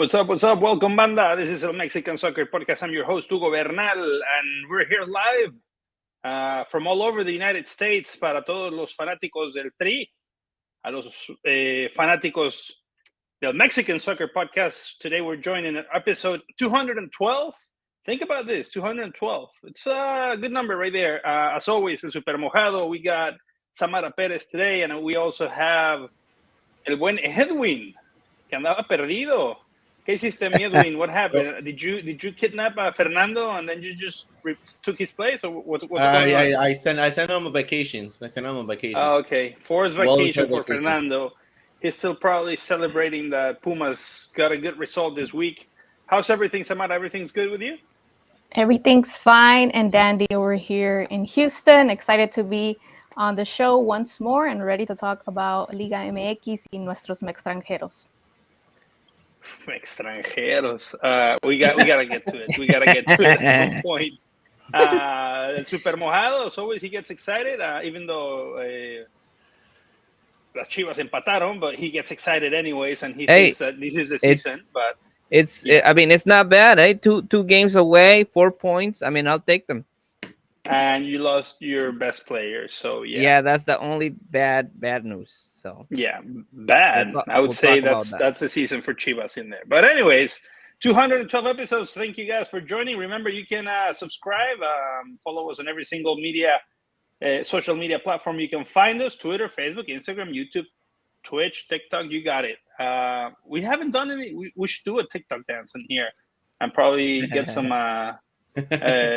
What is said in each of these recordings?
What's up? What's up? Welcome, banda. This is El Mexican Soccer Podcast. I'm your host, Hugo Bernal, and we're here live from all over the United States para todos los fanáticos del Tri, a los fanáticos del Mexican Soccer Podcast. Today we're joining episode 212. Think about this, 212. It's a good number right there. As always, in Super Mojado, we got Samara Perez today, and we also have el buen Edwin, que andaba perdido. ¿Qué hiciste, mi Edwin? What happened? Did you kidnap Fernando and then you just took his place, or what's going on? I sent him on vacations. Okay, forced vacation for Fernando. He's still probably celebrating that Pumas got a good result this week. How's everything, Samara? Everything's good with you? Everything's fine and dandy over here in Houston. Excited to be on the show once more and ready to talk about Liga MX y nuestros Mextranjeros. Mextranjeros. We gotta get to it. We gotta get to it at some point. Super Mojado, as always, he gets excited, even though las Chivas empataron, but he gets excited anyways, and he thinks that this is the season. But I mean, it's not bad, eh? Two games away, 4 points. I mean, I'll take them. And you lost your best player, so yeah. Yeah, that's the only bad news. So yeah, bad. I would say that's the season for Chivas in there. But anyways, 212 episodes. Thank you guys for joining. Remember, you can subscribe, follow us on every single social media platform you can find us: Twitter, Facebook, Instagram, YouTube, Twitch, TikTok. You got it. We haven't done any. We should do a TikTok dance in here and probably get some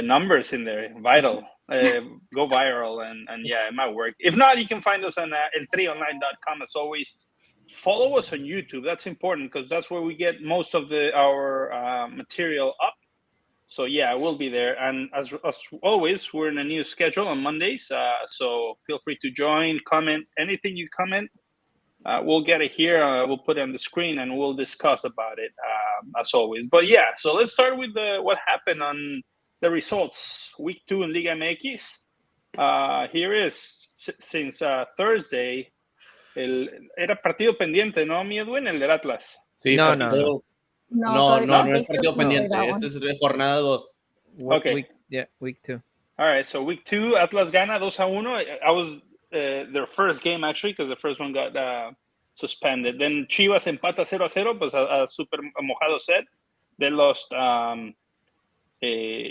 numbers in there. Vital. Go viral and yeah, it might work. If not, you can find us on el3online.com. As always, follow us on YouTube. That's important because that's where we get most of our material up. So yeah, we'll be there. And as always, we're in a new schedule on Mondays, so feel free to join, comment anything you comment. We'll get it here. We'll put it on the screen and we'll discuss about it as always. But yeah, so let's start with what happened on the results. Week 2 in Liga MX. Here is since Thursday. Era partido pendiente, ¿no, mi Edwin? El del Atlas. Sí, no es partido pendiente. Este es jornada 2. Okay. Week 2. All right, so week 2, Atlas gana 2-1. I was their first game, actually, because the first one got suspended. Then Chivas empata 0-0, pues as Super Mojado said. They lost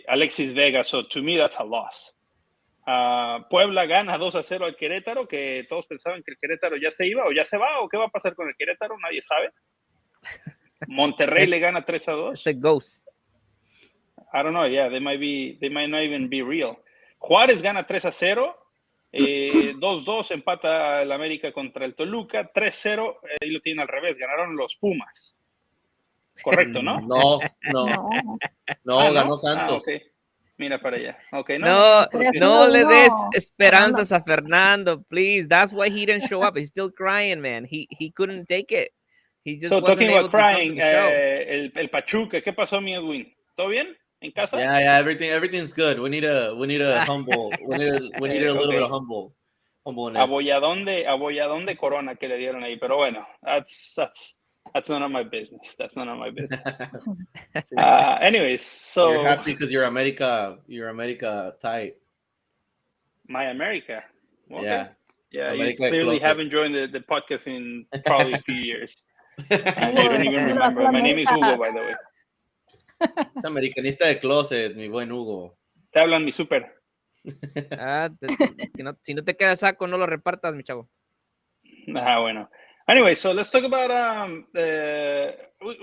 Alexis Vega, so to me that's a loss. Puebla gana 2-0 al Querétaro, que todos pensaban que el Querétaro ya se iba o ya se va, o qué va a pasar con el Querétaro, nadie sabe. Monterrey le gana 3-2. It's a ghost. I don't know, yeah, they might not even be real. Juárez gana 3-0. 2-2 empata el América contra el Toluca. 3-0, ahí lo tienen al revés, ganaron los Pumas. Correcto, ¿no? No, ganó Santos. Okay. Mira para allá. Okay, no le des esperanzas a Fernando, please. That's why he didn't show up. He's still crying, man. He couldn't take it. He just wasn't talking able about crying, to come to the show. el Pachuca, ¿qué pasó, mi Edwin? ¿Todo bien? ¿En casa? Yeah, everything's good. We need a humble. We need a little bit of humbleness. Abolladón de Corona que le dieron ahí, pero bueno, that's none of my business. That's none of my business. Anyways, so you're happy because you're America tight. My America. Okay. Yeah. America you clearly closet. haven't joined the podcast in probably a few years. And you don't even remember. My name is Hugo, by the way. Es americanista de closet, mi buen Hugo. Te hablan, mi super. Si no te queda saco, no lo repartas, mi chavo. Bueno. Anyway, so let's talk about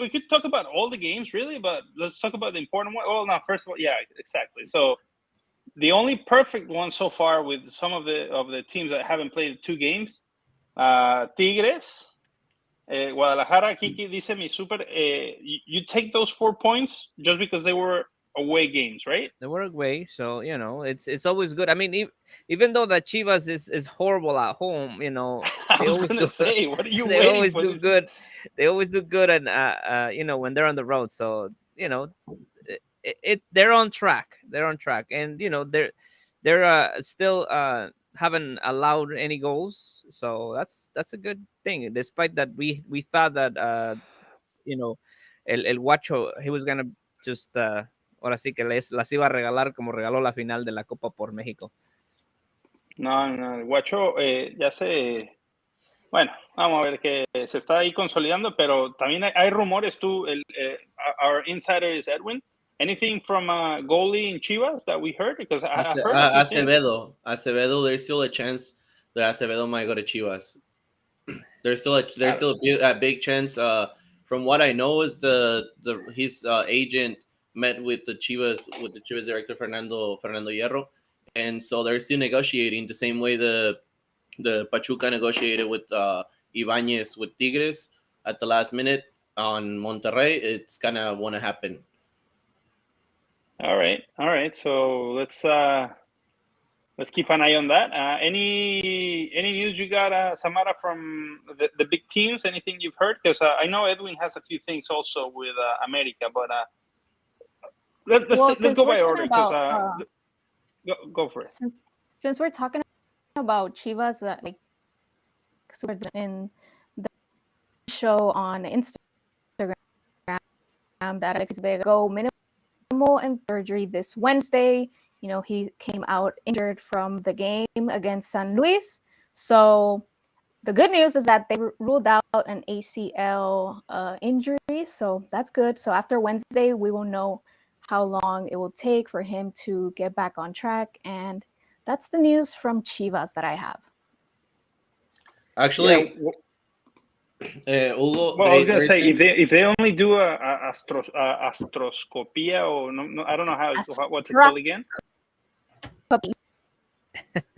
we could talk about all the games really, but let's talk about the important one. Well, no, first of all, yeah, exactly. So the only perfect one so far with some of the teams that haven't played 2 games, Tigres, Guadalajara. Kiki dice mi super, you take those 4 points just because they were away games, right? They were away, so it's always good. I mean, even though the Chivas is horrible at home, they always say, what are you they waiting always for do this? good. They always do good, and when they're on the road. So they're on track. They're on track, and they're still haven't allowed any goals. So that's a good thing. Despite that, we thought that el Guacho, he was gonna just ahora sí que las iba a regalar como regaló la final de la Copa por México. No, el Guacho bueno, vamos a ver que se está ahí consolidando, pero también hay rumores our insider is Edwin. Anything from goalie in Chivas that we heard? Because I've heard a few things. Acevedo, there's still a chance that Acevedo might go to Chivas. There's still a big chance. From what I know, is his agent met with the Chivas director Fernando Hierro, and so they're still negotiating the same way the Pachuca negotiated with Ibanez with Tigres at the last minute on Monterrey. It's gonna want to happen. All right. So let's keep an eye on that. Any news you got, Samara, from the big teams? Anything you've heard? Because I know Edwin has a few things also with America, but let's go by order. Go for it. Since we're talking about Chivas, like in the show on Instagram, that Alexis Vega go minimal and surgery this Wednesday. You know, he came out injured from the game against San Luis. So the good news is that they ruled out an ACL injury. So that's good. So after Wednesday, we will know how long it will take for him to get back on track. And that's the news from Chivas that I have. Actually, Hugo. Well, I was gonna say if they only do a astroscopia or no, I don't know what's it called again.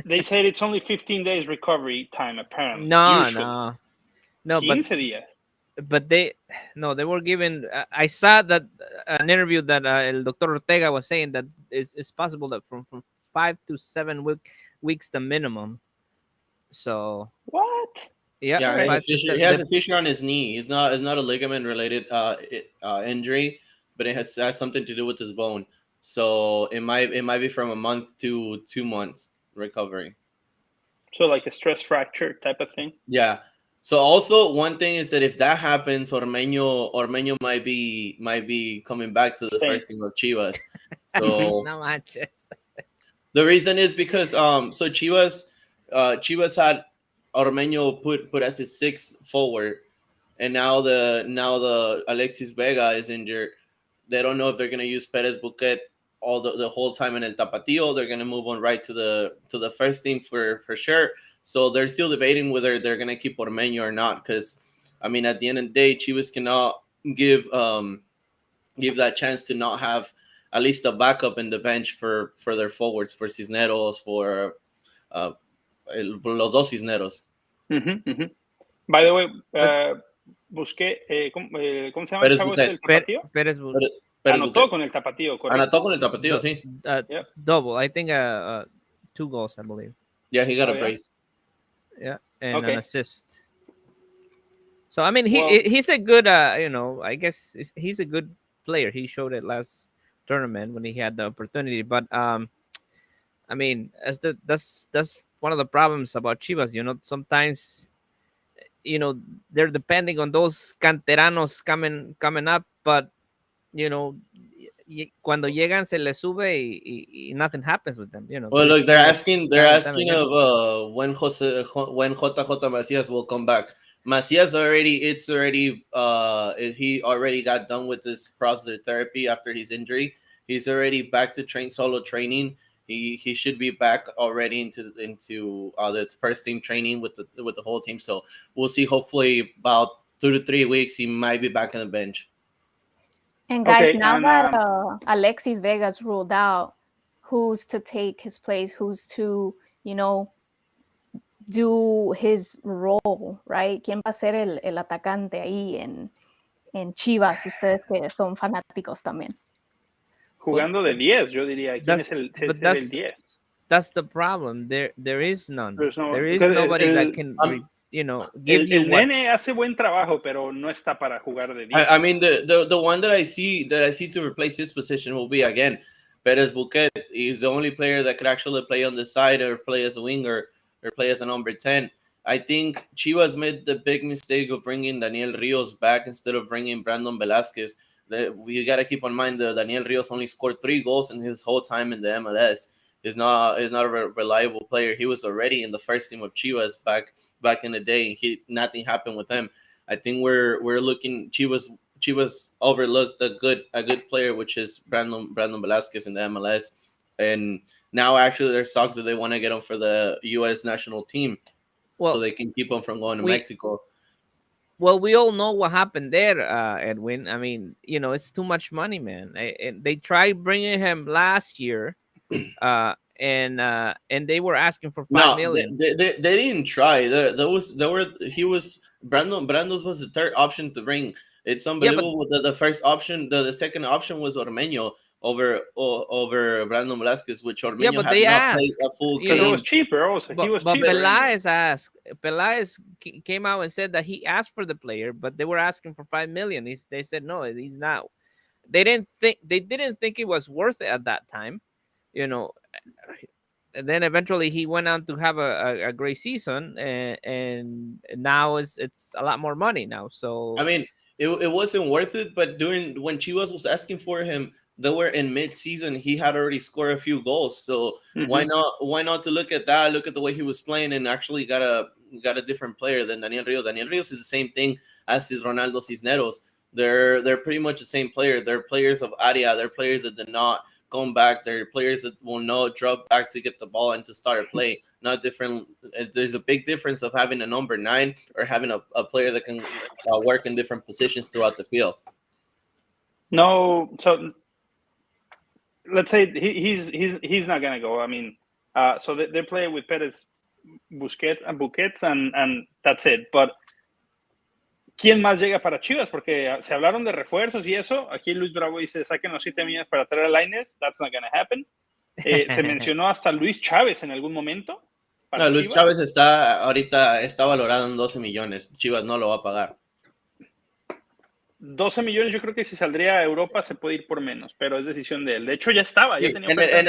They said it's only 15 days recovery time apparently. No. 15 días. But they were given. I saw that an interview that El Dr. Ortega was saying that it's possible that from 5 to 7 weeks the minimum. So what? Yeah, he has a fissure on his knee. It's not a ligament related injury, but it has something to do with his bone. So it might be from a month to 2 months recovery. So like a stress fracture type of thing. Yeah. So also one thing is that if that happens, Ormeño might be coming back to the first team of Chivas. So no manches. The reason is because so Chivas had Ormeño put as his 6th forward, and now the Alexis Vega is injured. They don't know if they're gonna use Perez Buquet all the whole time in El Tapatío. They're gonna move on right to the first team for sure. So they're still debating whether they're gonna keep Ormeño or not. Because I mean, at the end of the day, Chivas cannot give that chance to not have at least a backup in the bench for their forwards, for Cisneros, for los dos Cisneros. By the way, busqué, ¿cómo se llama el chavo del Tapatío? Pérez Buquet. Anotó con el Tapatío, correcto. Anotó con el Tapatío, sí. Double. I think 2 goals, I believe. Yeah, he got a brace. Yeah, and an assist. So I mean, he's a good, I guess he's a good player. He showed it last tournament when he had the opportunity. But I mean, that's one of the problems about Chivas. Sometimes, they're depending on those canteranos coming up, but cuando llegan se les sube y nothing happens with them. Well, look, they're asking of when JJ Macias will come back. Macias he already got done with this process of therapy after his injury. He's already back to solo training. He should be back already into the first team training with the whole team. So we'll see. Hopefully, about 2 to 3 weeks, he might be back on the bench. And guys, that Alexis Vega's ruled out, who's to take his place? Who's to do his role, right? ¿Quién va a ser el atacante ahí en Chivas? Ustedes que son fanáticos también. Jugando de 10, yo diría. ¿Quién es el 10? That's the problem. There is none. There is nobody that can, give you. El nene hace buen trabajo, pero no está para jugar de 10. I mean, the one that I see to replace his position will be again Perez Buquet. He's the only player that could actually play on the side or play as a winger or play as a number 10. I think Chivas made the big mistake of bringing Daniel Rios back instead of bringing Brandon Velasquez. We got to keep in mind that Daniel Rios only scored 3 goals in his whole time in the MLS. Is not a reliable player. He was already in the first team of Chivas back in the day. Nothing happened with him. I think we're looking Chivas overlooked a good player, which is Brandon Velasquez in the MLS, and now actually there's talks that they want to get him for the U.S. national team, so they can keep him from going to Mexico. Well, we all know what happened there, Edwin. I mean, it's too much money, man. They tried bringing him last year, and they were asking for $5 million. They didn't try. Brando's was the third option to bring. It's unbelievable that the first option, the second option was Ormeño over Brandon Velasquez, which Ormeño had not played a full game. Because it was cheaper also. He was cheaper. Peláez came out and said that he asked for the player, but they were asking for $5 million. They said no, he's not. They didn't think it was worth it at that time, And then eventually he went on to have a great season, and now it's a lot more money now. So I mean, it wasn't worth it, but when Chivas was asking for him, they were in mid-season. He had already scored a few goals, so why not to look at that? Look at the way he was playing, and actually got a different player than Daniel Rios. Daniel Rios is the same thing as is Ronaldo Cisneros. They're pretty much the same player. They're players of área. They're players that did not come back. They're players that will not drop back to get the ball and to start a play. Not different. There's a big difference of having a number 9 or having a player that can work in different positions throughout the field. No, so let's say he's not gonna go. I mean, so they're playing with Pérez, Busquets, and that's it. But ¿quién más llega para Chivas? Porque se hablaron de refuerzos y eso. Aquí Luis Bravo dice, saquen los 7 millones para traer a Lainez. That's not gonna happen. Se mencionó hasta Luis Chávez en algún momento. No, Luis Chávez está valorado en 12 millones. Chivas no lo va a pagar. 12 millones, yo creo que si saldría a Europa se puede ir por menos, pero es decisión de él. De hecho, ya estaba. Sí, ya tenía en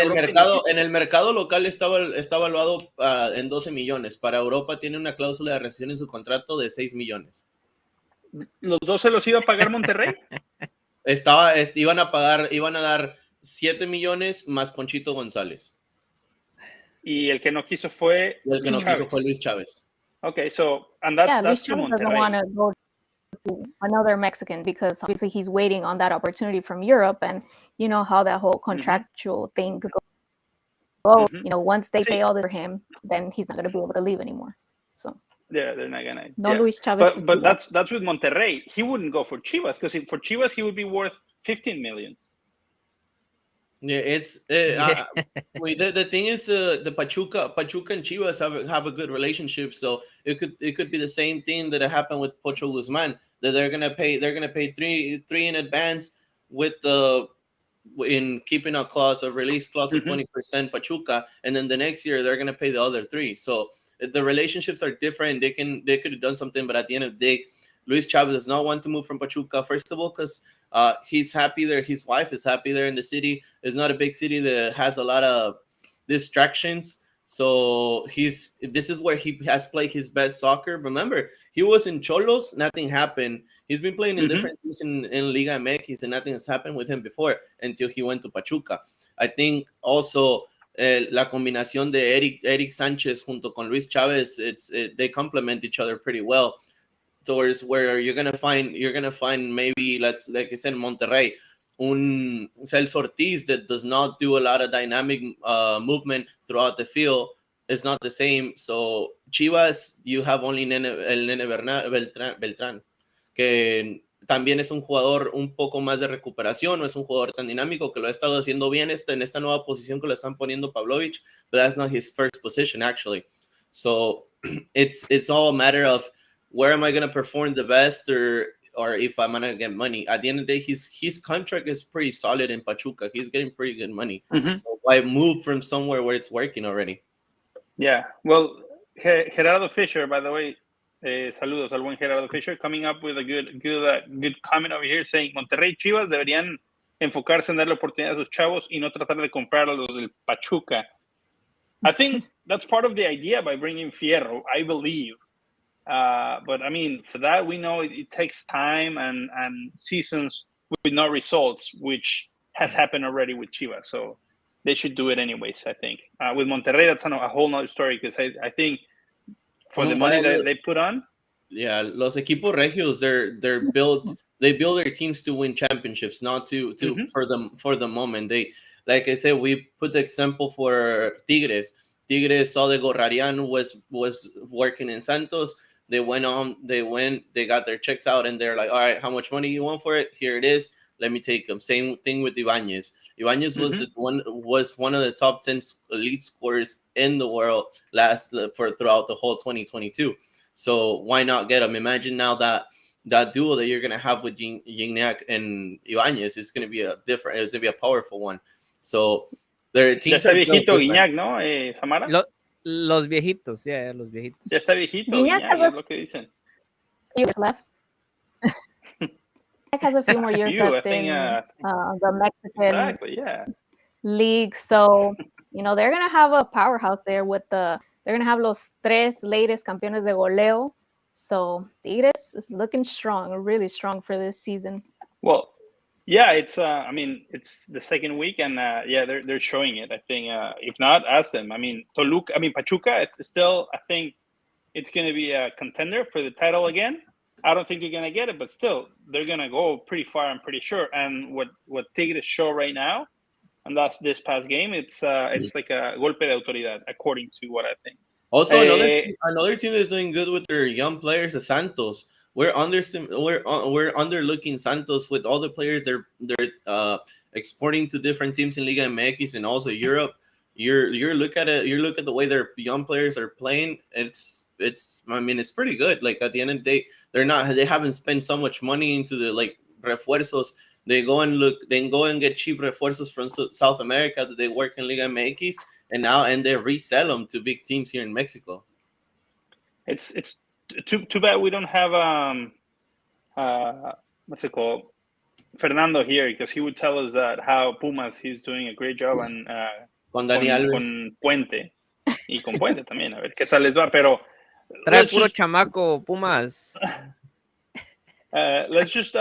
el mercado local está evaluado en 12 millones. Para Europa tiene una cláusula de rescisión en su contrato de 6 millones. ¿Los dos se los iba a pagar Monterrey? Iban a dar 7 millones más Ponchito González. Y el que no quiso fue Luis Chávez. Okay, so and that's to Monterrey. Doesn't want to go to another Mexican because obviously he's waiting on that opportunity from Europe, and you know how that whole contractual thing could go. Once they pay all this for him, then he's not going to be able to leave anymore. So yeah, they're not gonna. Luis Chávez. But that's with Monterrey. He wouldn't go for Chivas because for Chivas he would be worth 15 million. Yeah, the thing is, the Pachuca and Chivas have a good relationship, so it could be the same thing that happened with Pocho Guzman, that they're gonna pay three in advance in keeping a release clause of 20% Pachuca, and then the next year they're gonna pay the other 3. So the relationships are different. They could have done something, but at the end of the day, Luis Chávez does not want to move from Pachuca. First of all, because he's happy there. His wife is happy there in the city. It's not a big city that has a lot of distractions. So this is where he has played his best soccer. Remember, he was in Xolos. Nothing happened. He's been playing in different teams in Liga MX, and nothing has happened with him before until he went to Pachuca. I think also la combinación de Eric Sánchez junto con Luis Chávez, they complement each other pretty well. Towards where you're gonna find maybe like I said, Monterrey, un Celso Ortiz that does not do a lot of dynamic movement throughout the field. It's not the same. So Chivas, you have only el Nene Beltrán, que también es un jugador un poco más de recuperación, no es un jugador tan dinámico, que lo ha estado haciendo bien en esta nueva posición que lo están poniendo Pavlovich, but that's not his first position actually. So it's all a matter of where am I going to perform the best, or if I'm going to get money. At the end of the day, his contract is pretty solid in Pachuca. He's getting pretty good money. So why move from somewhere where it's working already? Yeah. Well, Gerardo Fisher, by the way, saludos al buen Gerardo Fisher, coming up with a good comment over here saying Monterrey y Chivas deberían enfocarse en darle oportunidad a sus chavos y no tratar de comprar a los del Pachuca. I think that's part of the idea by bringing Fierro, I believe. But I mean, for that, we know it takes time and seasons with no results, which has happened already with Chivas. So they should do it anyways, I think. With Monterrey, that's a whole nother story, because I think for the money that they put on. Yeah, los equipos regios, they build their teams to win championships, not to for the moment. They, like I said, we put the example for Tigres. Tigres saw the Gorrarian was working in Santos. They got their checks out, and they're like, all right, how much money you want for it? Here it is. Let me take them. Same thing with Ibanez. Ibanez was one of the top 10 elite scorers in the world throughout the whole 2022. So why not get him? Imagine now that duo that you're gonna have with Gignac and Ibanez is gonna be it's gonna be a powerful one. So their teams ya está viejito Gignac, ¿no? Samara. Los viejitos, yeah, los viejitos. Ya está viejito Gignac, es lo que dicen. Years left. Has a few more years left in the Mexican league, so they're gonna have a powerhouse there they're gonna have los tres latest campeones de goleo. So Tigres is looking strong, really strong for this season. Well, yeah, it's I mean, it's the second week, and they're showing it. I think if not, ask them. I mean, Pachuca, it's still, I think it's gonna be a contender for the title again. I don't think they're gonna get it, but still, they're gonna go pretty far, I'm pretty sure. And what Tigres show right now, and that's this past game, it's like a golpe de autoridad, according to what I think. Also, another team that's doing good with their young players is Santos. We're underlooking Santos with all the players they're exporting to different teams in Liga MX and also Europe. You look at the way their young players are playing. It's pretty good. Like at the end of the day, they haven't spent so much money into the refuerzos. They go and get cheap refuerzos from South America that they work in Liga MX, and they resell them to big teams here in Mexico. It's too bad we don't have what's it called, Fernando here, because he would tell us that how Pumas, he's doing a great job, and con Puente y con Puente también, a ver qué tal les va, pero trae puro chamaco Pumas. Let's just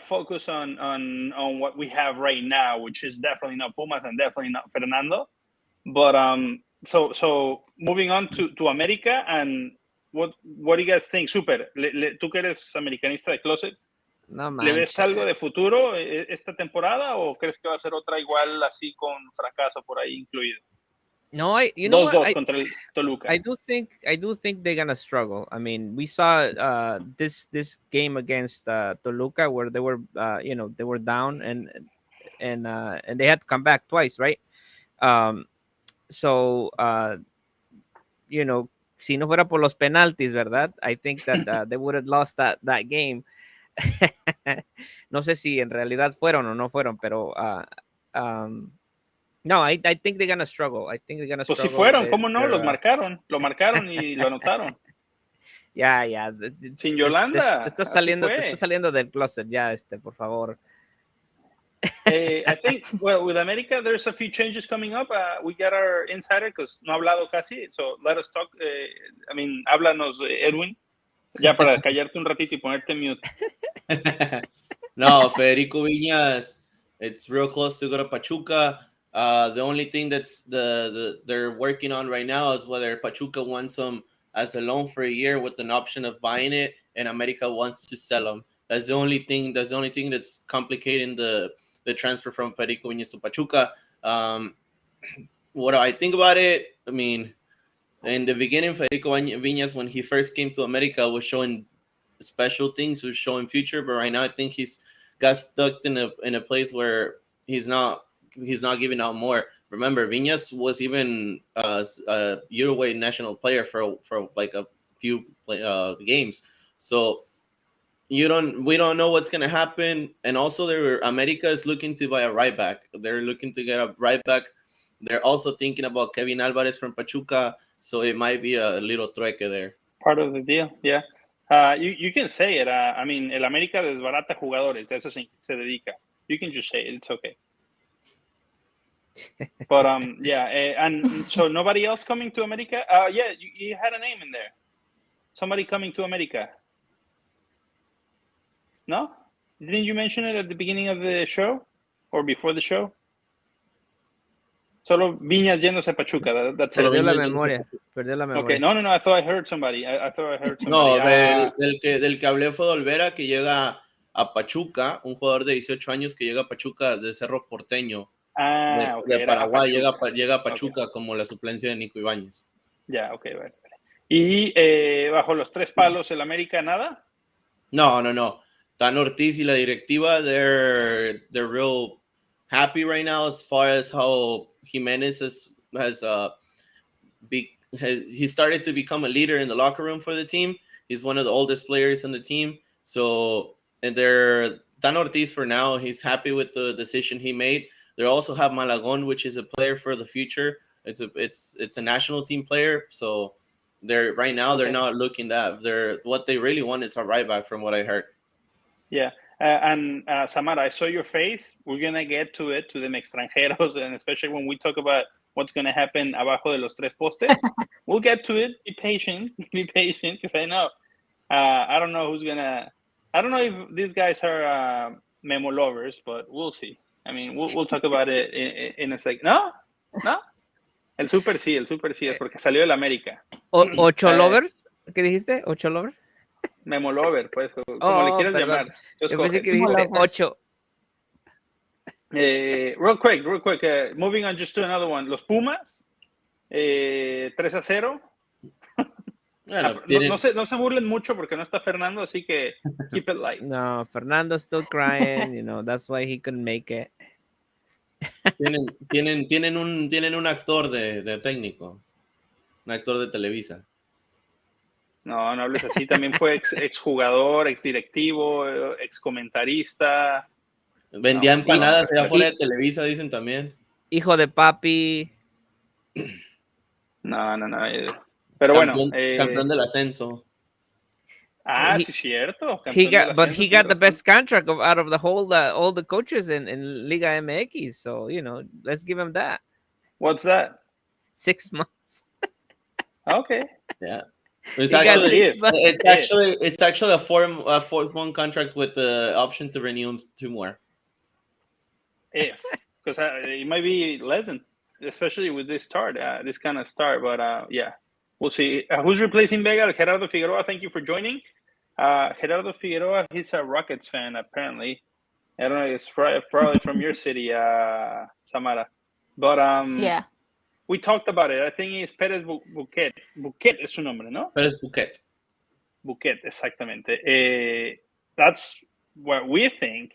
focus on what we have right now, which is definitely not Pumas and definitely not Fernando. But so moving on to America, and what do you guys think? Super, tú que eres americanista de closet, no ¿le ves algo de futuro esta temporada, o crees que va a ser otra igual así con fracaso por ahí incluido? No, I contra el Toluca. I do think they're gonna struggle. I mean, we saw this game against Toluca where they were they were down and they had to come back twice, right? So si no fuera por los penaltis, ¿verdad? I think that they would have lost that game. No sé si en realidad fueron o no fueron, pero no, I think they're gonna struggle. I think they're gonna struggle. Pues si fueron, ¿cómo no? Lo marcaron y lo anotaron. Ya. Sin Yolanda. Te estás saliendo del closet ya, por favor. I think, well, with America, there's a few changes coming up. We got our insider, because no ha hablado casi, so let us talk. Háblanos, Edwin, ya para callarte un ratito y ponerte mute. No, Federico Viñas, it's real close to go to Pachuca. The only thing that's they're working on right now is whether Pachuca wants him as a loan for a year with an option of buying it, and America wants to sell him. That's the only thing that's complicating the transfer from Federico Viñas to Pachuca. What do I think about it? I mean, in the beginning, Federico Viñas, when he first came to America, was showing special things, was showing future, but right now I think he's got stuck in a place where he's not giving out more. Remember, Viñas was even a Uruguay national player for like a few games. So we don't know what's gonna happen. And also, America is looking to buy a right back. They're looking to get a right back. They're also thinking about Kevin Alvarez from Pachuca. So it might be a little trueque there. Part of the deal, yeah. You can say it. I mean, el América desbarata jugadores. De eso se dedica. You can just say it. It's okay. But and so nobody else coming to America. Yeah, you had a name in there. Somebody coming to America? No? Didn't you mention it at the beginning of the show or before the show? Solo Viñas yéndose a Pachuca. That's it. Perdió la memoria. Okay, no. I thought I heard somebody. I thought I heard somebody. No, del que hablé fue de Olvera, que llega a Pachuca, un jugador de 18 años que llega a Pachuca de Cerro Porteño, de Paraguay, llega a Pachuca como la suplencia de Nico Ibáñez. Ya, vale. ¿Y bajo los tres palos el América nada? No. Tan Ortiz y la directiva, they're real happy right now as far as how Jimenez he started to become a leader in the locker room for the team. He's one of the oldest players on the team. So, and Dan Ortiz for now, he's happy with the decision he made. They also have Malagon, which is a player for the future. It's a national team player. So they're not looking that. What they really want is a right back, from what I heard. Yeah. And Samara, I saw your face. We're going to get to the Mextranjeros, and especially when we talk about what's going to happen abajo de los tres postes. We'll get to it. Be patient, because I know. I don't know if these guys are memo lovers, but we'll see. I mean, we'll talk about it in a second. ¿No? El super sí es porque salió del América. ¿Ocho lover? ¿Qué dijiste? ¿Ocho lover? Memo lover, pues, como le quieras llamar. Yo pensé que dijiste 8. Real quick, moving on just to another one. Los Pumas, 3-0. Bueno, no se burlen mucho porque no está Fernando, así que keep it light. No, Fernando's still crying, that's why he couldn't make it. Tienen un actor de técnico, un actor de Televisa. No hables así. También fue exjugador, exdirectivo, excomentarista. Vendía empanadas allá afuera de Televisa, dicen también. Hijo de papi. No. Pero campeón del ascenso. Sí, cierto. He got the best contract out of all the coaches in Liga MX. So, let's give him that. What's that? 6 months. Okay. Yeah. It's actually a 4-month contract with the option to renew 2 more. Because it might be less than, especially with this kind of start. But yeah, we'll see. Who's replacing Vega? Gerardo Figueroa. Thank you for joining. Gerardo Figueroa, he's a Rockets fan apparently. I don't know. It's probably from your city, Samara. But yeah. We talked about it. I think it's Pérez Buquet. Buquet es su nombre, ¿no? Pérez Buquet. Buquet, exactamente. That's what we think.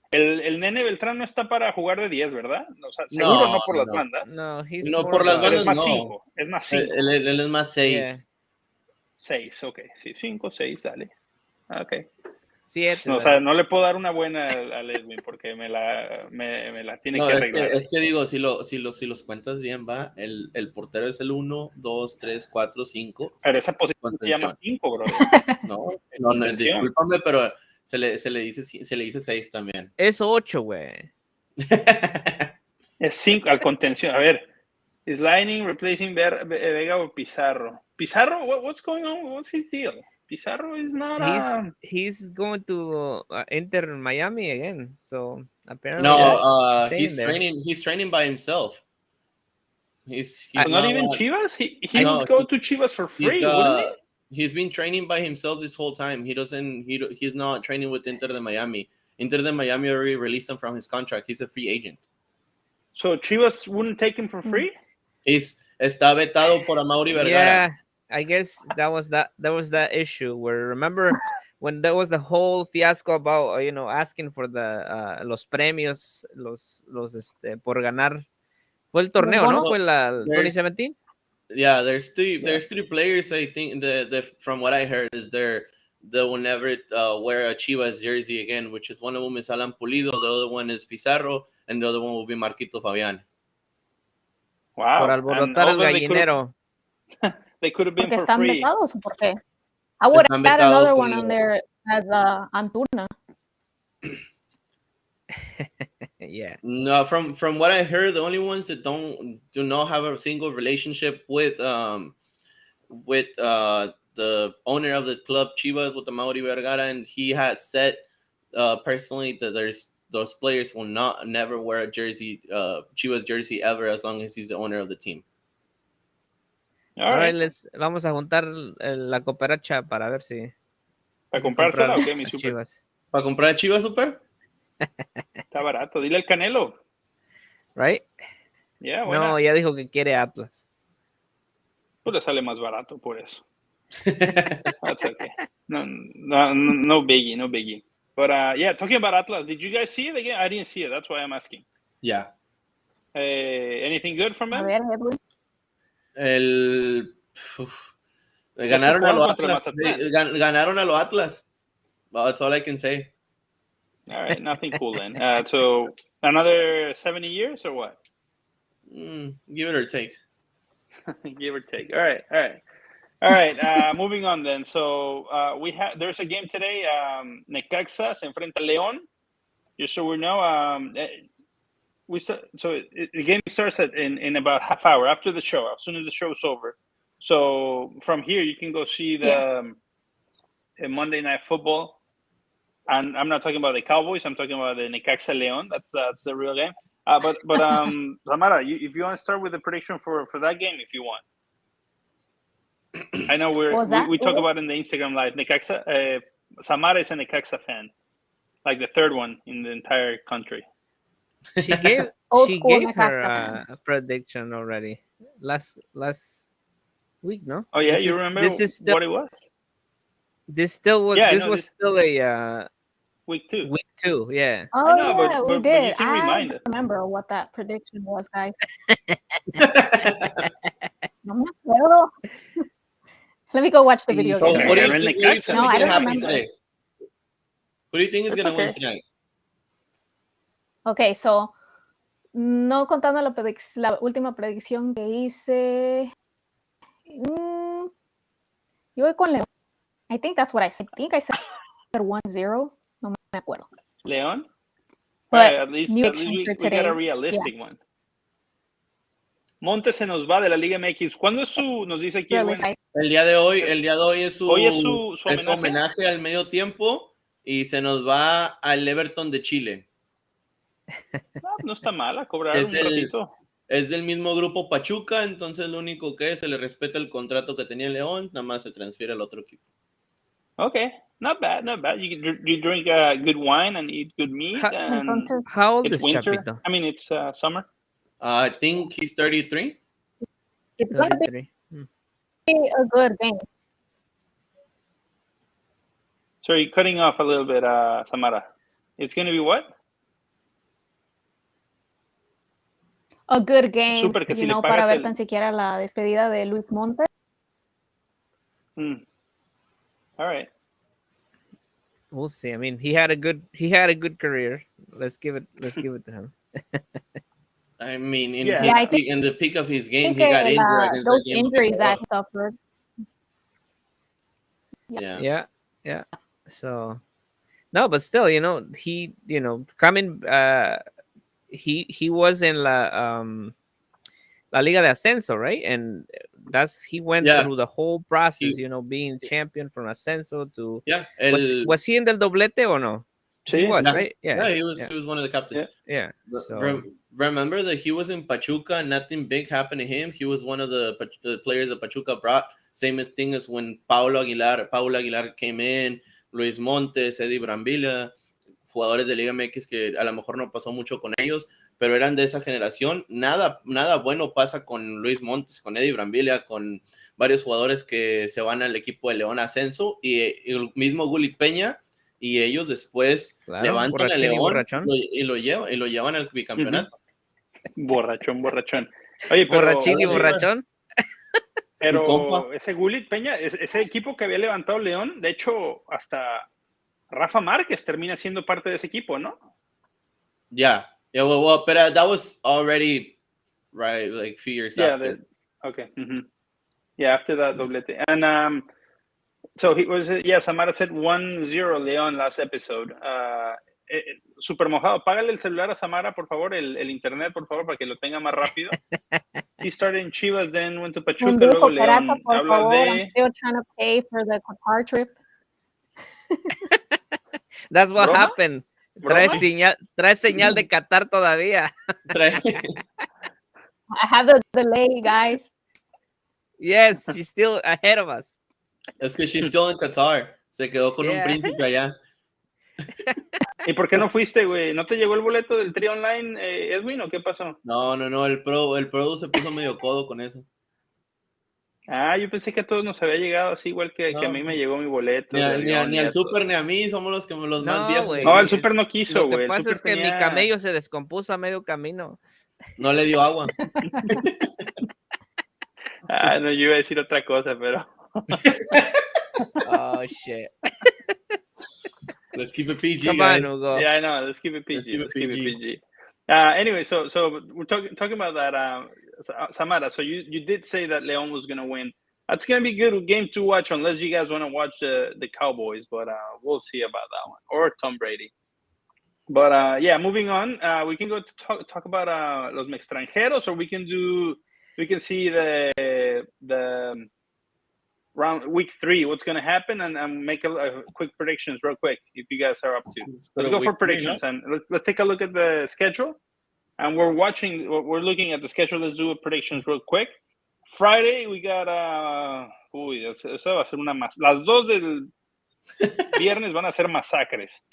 El Nene Beltrán no está para jugar de 10, ¿verdad? O sea, seguro no por las bandas. No, por las bandas es más 5. Es más 5. Él es más 6. 6, ok. Sí, 5, 6, dale. Ok. 7. No, o sea, no le puedo dar una buena al Edwin porque me la tiene que arreglar. Es que digo, si los cuentas bien, va, el portero es el 1, 2, 3, 4, 5. Pero esa posición se llama 5, bro. No, discúlpame, pero se le dice 6 también. Es 8, güey. Es 5 al contención. A ver, is Lightning replacing Vega o Pizarro? Pizarro, what's going on? What's his deal? Pizarro is not. He's going to enter Miami again. So apparently, no, he's training by himself. He's not even Chivas. He would go to Chivas for free, wouldn't he? He's been training by himself this whole time. He's not training with Inter de Miami. Inter de Miami already released him from his contract. He's a free agent. So Chivas wouldn't take him for free? Está vetado por Amaury Vergara. Yeah. I guess there was that issue where, remember when there was the whole fiasco about asking for the los premios por ganar. Fue el torneo, ¿no? Fue la 2017. Yeah, there's three players. I think from what I heard is they will never wear a Chivas jersey again, which is one of them is Alan Pulido, the other one is Pizarro, and the other one will be Marquito Fabián. Wow. Por alborotar el gallinero. They could have been for free. Vetados, ¿o por qué? I would have had another one on there as Antuna. Yeah. No, from what I heard, the only ones that do not have a single relationship with the owner of the club Chivas with the Mauri Vergara, and he has said personally that those players will never wear a jersey, Chivas jersey ever, as long as he's the owner of the team. All right, vamos a juntar la cooperacha para ver si para comprársela o qué, mi super. Chivas. ¿Para comprar Chivas, super? Está barato. Dile al Canelo. Right? Yeah, no, ya dijo que quiere Atlas. Pues le sale más barato por eso. That's okay. No biggie, no biggie. But yeah, talking about Atlas, did you guys see it again? I didn't see it. That's why I'm asking. Yeah. Anything good from them? A ver, Edwin. Ganaron a los Atlas. Ganaron a los Atlas. Well, that's all I can say. All right, nothing cool then. So another 70 years or what? Give it or take. Give or take. All right. Moving on then. So there's a game today. Necaxa se enfrenta a León. Just so we know, the game starts in about half hour after the show. As soon as the show's over. So from here you can go see the Monday Night Football. And I'm not talking about the Cowboys. I'm talking about the Necaxa León. That's the real game. But Samara, if you want to start with the prediction for that game, if you want. I know we talk about in the Instagram live. Necaxa, Samara is a Necaxa fan, like the third one in the entire country. She gave her a prediction already last week, no? Oh yeah, you remember what it was? This still was. Yeah, was still a week 2. Week 2, yeah. Oh know, yeah, we did. But you can remind us. Remember what that prediction was, guys. No me acuerdo. Let me go watch the video again. Okay. What do you think is going to happen today? What do you think is going to win tonight? Okay, so no contando la última predicción que hice. Yo voy con León. I think that's what I said. I think I said 1-0. No me acuerdo. León? But at least we got a realistic one. Montes se nos va de la Liga MX. ¿Cuándo es nos dice aquí? El día de hoy es su homenaje al medio tiempo y se nos va al Everton de Chile. No está mal a cobrar un ratito. Es del mismo grupo Pachuca, entonces lo único que se le respeta el contrato que tenía León, nada más se transfiere al otro equipo. Okay, not bad. You drink good wine and eat good meat. How old is winter. Chapito? I mean, it's summer. I think he's 33. It's going to be a good game. Sorry, you're cutting off a little bit, Samara. It's going to be what? A good game, Super, que si para ver tan siquiera la despedida de Luis Montes. All right. We'll see. I mean, he had a good career. Let's give it to him. I mean, in the peak of his game, he got injured. Those injuries that he suffered. Yeah. So, no, but still, he, coming, he was in La Liga de Ascenso, right? And he went through the whole process, being champion from Ascenso to. Yeah. Was he in the doblete or no? Sí. He was, right? Yeah. He was one of the captains. Yeah. So, remember that he was in Pachuca. Nothing big happened to him. He was one of the players that Pachuca brought. Same thing as when Paulo Aguilar came in, Luis Montes, Eddie Brambilla, jugadores de Liga MX que a lo mejor no pasó mucho con ellos, pero eran de esa generación. Nada bueno pasa con Luis Montes, con Eddie Brambilla, con varios jugadores que se van al equipo de León Ascenso y el mismo Gulit Peña. Y ellos después levantan a León y lo llevan al bicampeonato. Borrachón. Oye, pero, borrachín y borrachón. Pero ese Gulit Peña, ese equipo que había levantado León, de hecho, hasta Rafa Márquez termina siendo parte de ese equipo, ¿no? Yeah, well, but that was already right, like a few years after. Okay. Yeah, after that doblete. And so he was, Samara said 1-0 León last episode. Super Mojado, págale el celular a Samara, por favor, el internet, por favor, para que lo tenga más rápido. He started in Chivas, then went to Pachuca, luego León. Por favor, I'm still trying to pay for the Qatar trip. That's what happened. Trae señal de Qatar todavía. I have the delay, guys. Yes, she's still ahead of us. Es que she's still in Qatar. Se quedó con un príncipe allá. ¿Y por qué no fuiste, güey? ¿No te llegó el boleto del Tri Online, Edwin, o qué pasó? No, el pro se puso medio codo con eso. Yo pensé que a todos nos había llegado así, igual que a mí me llegó mi boleto. Ni al Super ni a mí, somos los más viejos. Wey. No, el Super no quiso, güey. Lo que pasa es que mi camello se descompuso a medio camino. No le dio agua. No, yo iba a decir otra cosa, pero... Oh, shit. Let's keep it PG, Come guys. on, Hugo. Yeah, I know. Let's keep it PG. Let's keep it PG. Anyway, so we're talking about that, Samara. So you did say that León was going to win. That's going to be a good game to watch, unless you guys want to watch the Cowboys, but we'll see about that one, or Tom Brady. But moving on, we can go to talk about los Mextranjeros, or we can see the round week 3, what's going to happen, and make a quick predictions real quick if you guys are up to. Let's go for predictions, and let's take a look at the schedule. And we're looking at the schedule. Let's do predictions real quick. Friday we got eso va a ser una más. Las 2 del viernes van a ser masacres.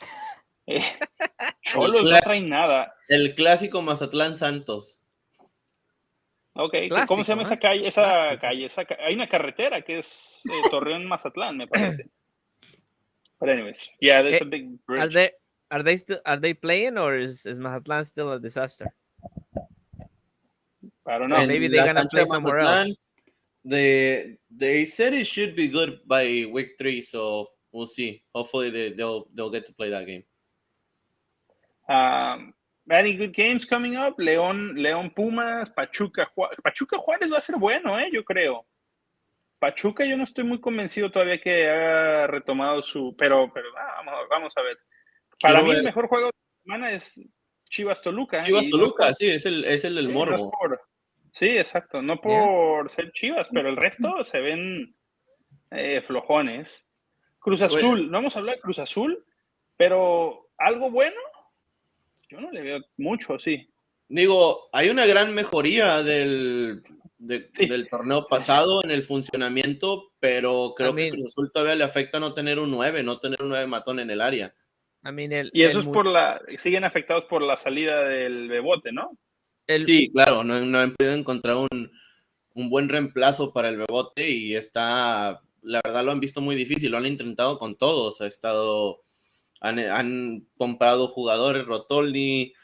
Cholos no traen nada. El clásico Mazatlán Santos. Okay, clásico, ¿cómo se llama esa calle? Esa calle, hay una carretera que es Torreón Mazatlán, me parece. But anyways, yeah, there's a big bridge. Are they playing, or is Mazatlán still a disaster? I don't know. Maybe they're gonna play somewhere else. They said it should be good by week 3, so we'll see. Hopefully they'll get to play that game. Any good games coming up? León Pumas, Pachuca Juárez va a ser bueno, yo creo. Pachuca yo no estoy muy convencido todavía que haya retomado pero vamos a ver. Para mí el mejor juego de la semana es Chivas Toluca. Chivas Toluca, sí, es el del morbo. Sí, exacto, no por ser Chivas, pero el resto se ven flojones. Cruz Azul, no hemos hablado de Cruz Azul, pero algo bueno yo no le veo mucho, sí. Digo, hay una gran mejoría del torneo pasado en el funcionamiento, pero creo que Cruz Azul todavía le afecta no tener un 9 matón en el área. Y eso es siguen afectados por la salida del Bebote, ¿no? Sí, claro, no han podido encontrar un buen reemplazo para el Bebote y la verdad lo han visto muy difícil, lo han intentado con todos, han comprado jugadores, Rotoldi,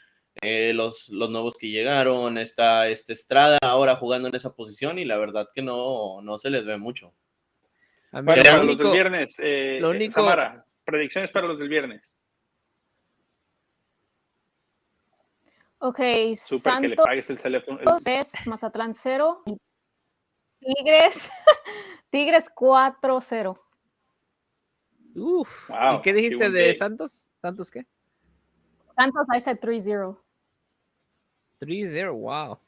los nuevos que llegaron, está Estrada ahora jugando en esa posición y la verdad que no se les ve mucho. Para los del viernes, Samara, predicciones para los del viernes. Ok, Super, Santos, que le pagues el teléfono. Mazatlán 0, Tigres 4-0. Uf, wow, ¿y qué dijiste de Santos? ¿Santos qué? Santos, I said 3-0. 3-0, wow.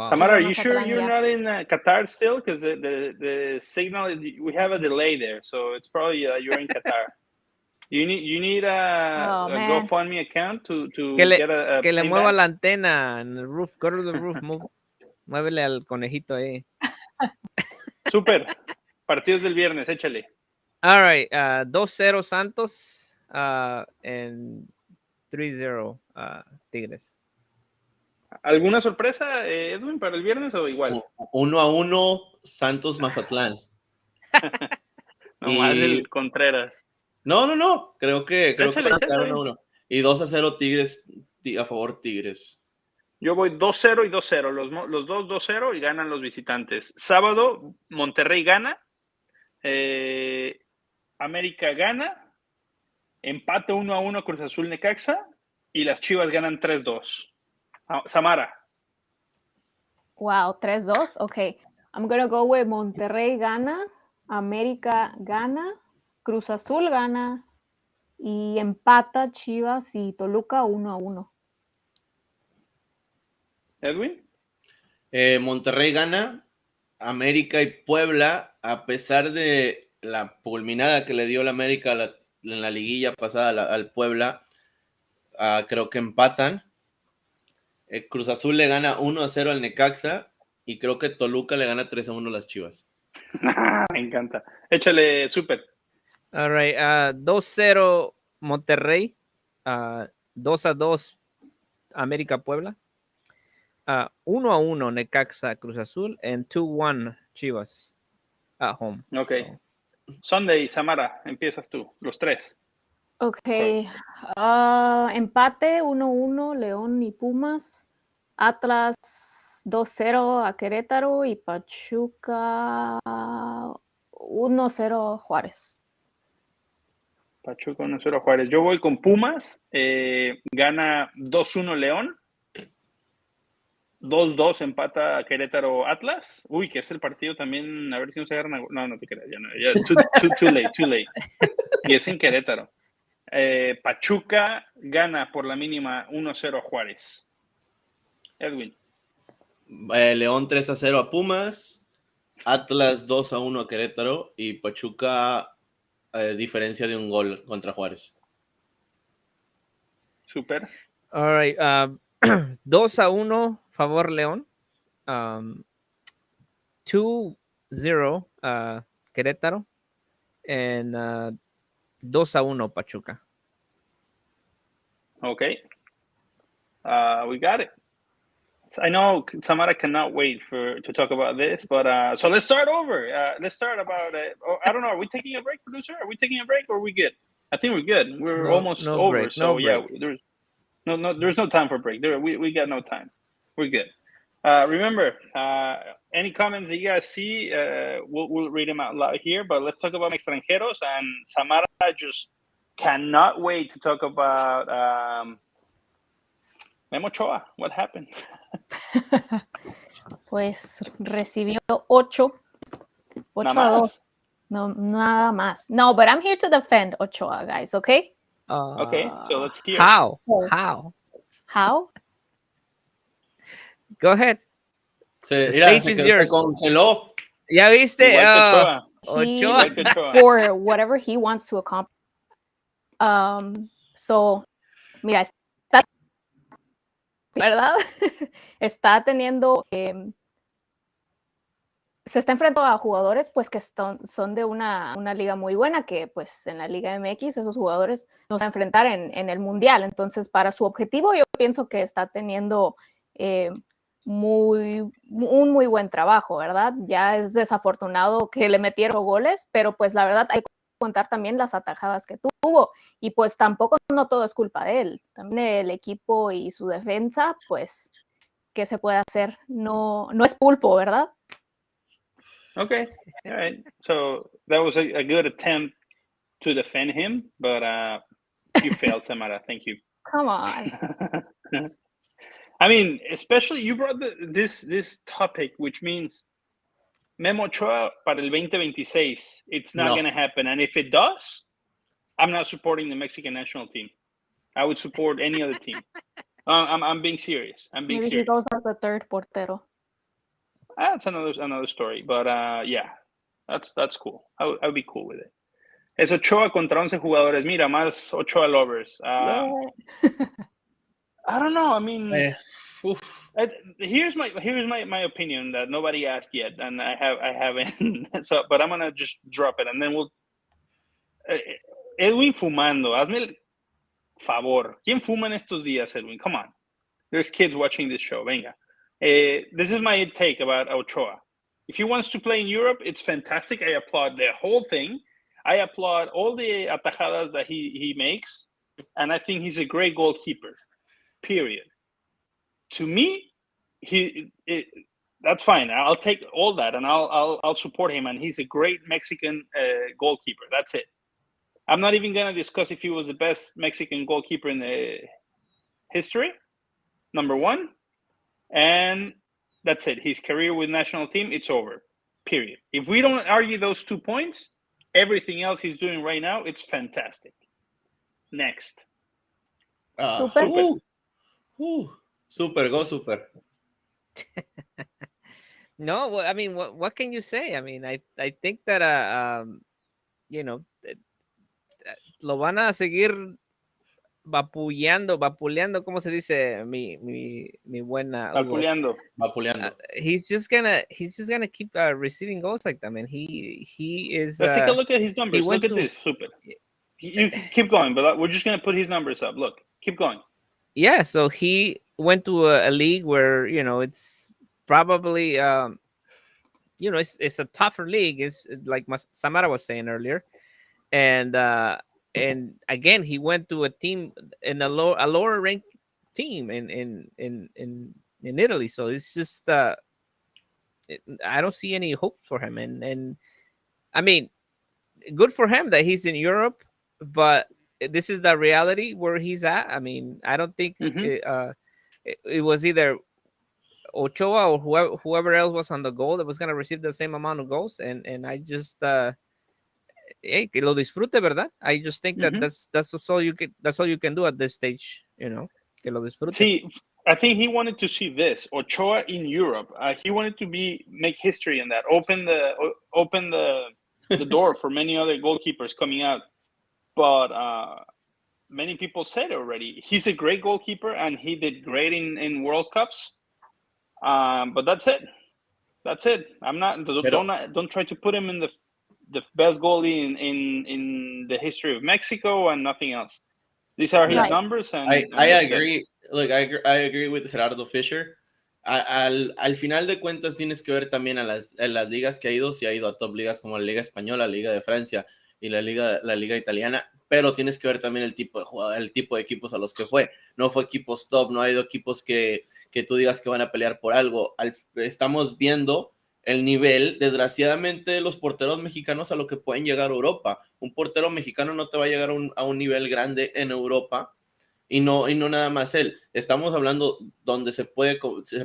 Samara, are you sure you're not in Qatar still? Because the signal, we have a delay there, so it's probably you're in Qatar. You need a GoFundMe account to get a que le mueva la antena en el roof. Go to the roof. Muévele al conejito ahí. Super. Partidos del viernes, échale. All right. 2-0 Santos and 3-0 Tigres. ¿Alguna sorpresa, Edwin, para el viernes o igual? 1-1 Santos Mazatlán. Nomás el Contreras. No. Creo que van a quedar 1-1. Y 2-0 Tigres, a favor Tigres. Yo voy 2-0 y 2-0. Los dos 2-0 y ganan los visitantes. Sábado, Monterrey gana. América gana. Empate 1-1 Cruz Azul Necaxa. Y las Chivas ganan 3-2. Samara. Wow, 3-2. Okay. I'm going to go with Monterrey gana. América gana. Cruz Azul gana y empata Chivas y Toluca 1-1. Edwin. Monterrey gana, América y Puebla, a pesar de la fulminada que le dio la América en la liguilla pasada al Puebla, creo que empatan. Cruz Azul le gana 1-0 al Necaxa y creo que Toluca le gana 3-1 a las Chivas. Me encanta. Échale, Super. All right, 2-0 Monterrey, 2-2 América Puebla, 1-1 Necaxa Cruz Azul, and 2-1 Chivas at home. Okay. So. Sunday, Samara, empiezas tú, los tres. Okay. Empate 1-1 León y Pumas, Atlas 2-0 a Querétaro y Pachuca 1-0 Juárez. Pachuca 1-0 Juárez. Yo voy con Pumas, gana 2-1 León, 2-2 empata Querétaro Atlas. Uy, que es el partido también, a ver si no se agarran. No te creas, ya too late. Y es en Querétaro. Pachuca gana por la mínima 1-0 Juárez. Edwin. León 3-0 a Pumas, Atlas 2-1 a Querétaro y Pachuca diferencia de un gol contra Juárez. Super. All right, 2-1 favor León, 2-0 Querétaro, and 2-1 Pachuca. Okay. We got it. I know Samara cannot wait to talk about this, but so let's start over. Let's start about I don't know. Are we taking a break, producer? Are we taking a break, or are we good? I think we're good. We're almost over. Break, so break. Yeah, there's no time for break. We got no time. We're good. Remember, any comments that you guys see, we'll read them out loud here. But let's talk about Mextranjeros, and Samara just cannot wait to talk about Memo Ochoa. What happened? Pues recibió 8 a 2. No, nada más. No, but I'm here to defend Ochoa, guys, okay? Okay, so let's hear. How? Go ahead. Se congeló. ¿Ya viste? Ochoa. For whatever he wants to accomplish. So, mira, ¿verdad? Está teniendo, se está enfrentando a jugadores pues que son de una liga muy buena, que pues en la Liga MX esos jugadores nos van a enfrentar en el Mundial. Entonces, para su objetivo yo pienso que está teniendo un muy buen trabajo, ¿verdad? Ya es desafortunado que le metieron goles, pero pues la verdad hay que contar también las atajadas que tuvo, y pues tampoco no todo es culpa de él, también el equipo y su defensa, pues ¿qué se puede hacer? No es pulpo, ¿verdad? Okay, all right. So that was a good attempt to defend him, but you failed, Samara. Thank you. Come on. I mean, especially you brought this topic, which means Memo Ochoa para el 2026. It's not going to happen. And if it does, I'm not supporting the Mexican national team. I would support any other teem. I'm being serious. Maybe he goes as the third portero. That's another story. But yeah, that's cool. I would be cool with it. Es Ochoa contra 11 jugadores. Mira, más Ochoa lovers. I don't know. I mean, here's my opinion that nobody asked yet, and I haven't. So, but I'm gonna just drop it, and then we'll. Edwin fumando. Hazme el favor. ¿Quién fuma en estos días, Edwin? Come on. There's kids watching this show. Venga. This is my take about Ochoa. If he wants to play in Europe, it's fantastic. I applaud the whole thing. I applaud all the atajadas that he makes, and I think he's a great goalkeeper. Period. To me, that's fine. I'll take all that, and I'll support him. And he's a great Mexican goalkeeper. That's it. I'm not even gonna discuss if he was the best Mexican goalkeeper in the history. Number one, and that's it. His career with national team, it's over. Period. If we don't argue those 2 points, everything else he's doing right now, it's fantastic. next. Super. Super, go super. No, well, I mean, what can you say? I mean, I think that you know, lo van a seguir vapuleando, ¿cómo se dice? Mi buena Hugo. Vapuleando. He's just gonna keep receiving goals like that, man. He is. Let's take a look at his numbers. Look at this, super. You keep going, but we're just gonna put his numbers up. Look, keep going. Yeah, so he went to a league where it's probably it's a tougher league. It's like Samara was saying earlier, and again he went to a team in a lower ranked team in Italy. So it's just I don't see any hope for him, and I mean, good for him that he's in Europe, but this is the reality where he's at. I mean, I don't think it was either Ochoa or whoever else was on the goal that was going to receive the same amount of goals, and I just hey, que lo disfrute, ¿verdad? I just think that that's all you can do at this stage, que lo disfrute. See, I think he wanted to see this Ochoa in Europe. He wanted to make history in that, open the door for many other goalkeepers coming out. But many people said already, he's a great goalkeeper and he did great in World Cups. But that's it. I'm not. Don't try to put him in the best goalie in the history of Mexico and nothing else. These are his numbers, and I agree. Look, I agree with Gerardo Fisher. Al final de cuentas tienes que ver también a las ligas que ha ido. Si ha ido a top ligas como la Liga Española, la Liga de Francia y la Liga Italiana, pero tienes que ver también el tipo de equipos a los que fue. No fue equipos top, no ha ido equipos que tú digas que van a pelear por algo. Estamos viendo el nivel, desgraciadamente, de los porteros mexicanos a lo que pueden llegar a Europa. Un portero mexicano no te va a llegar a un nivel grande en Europa. Y no nada más él. Estamos hablando donde se puede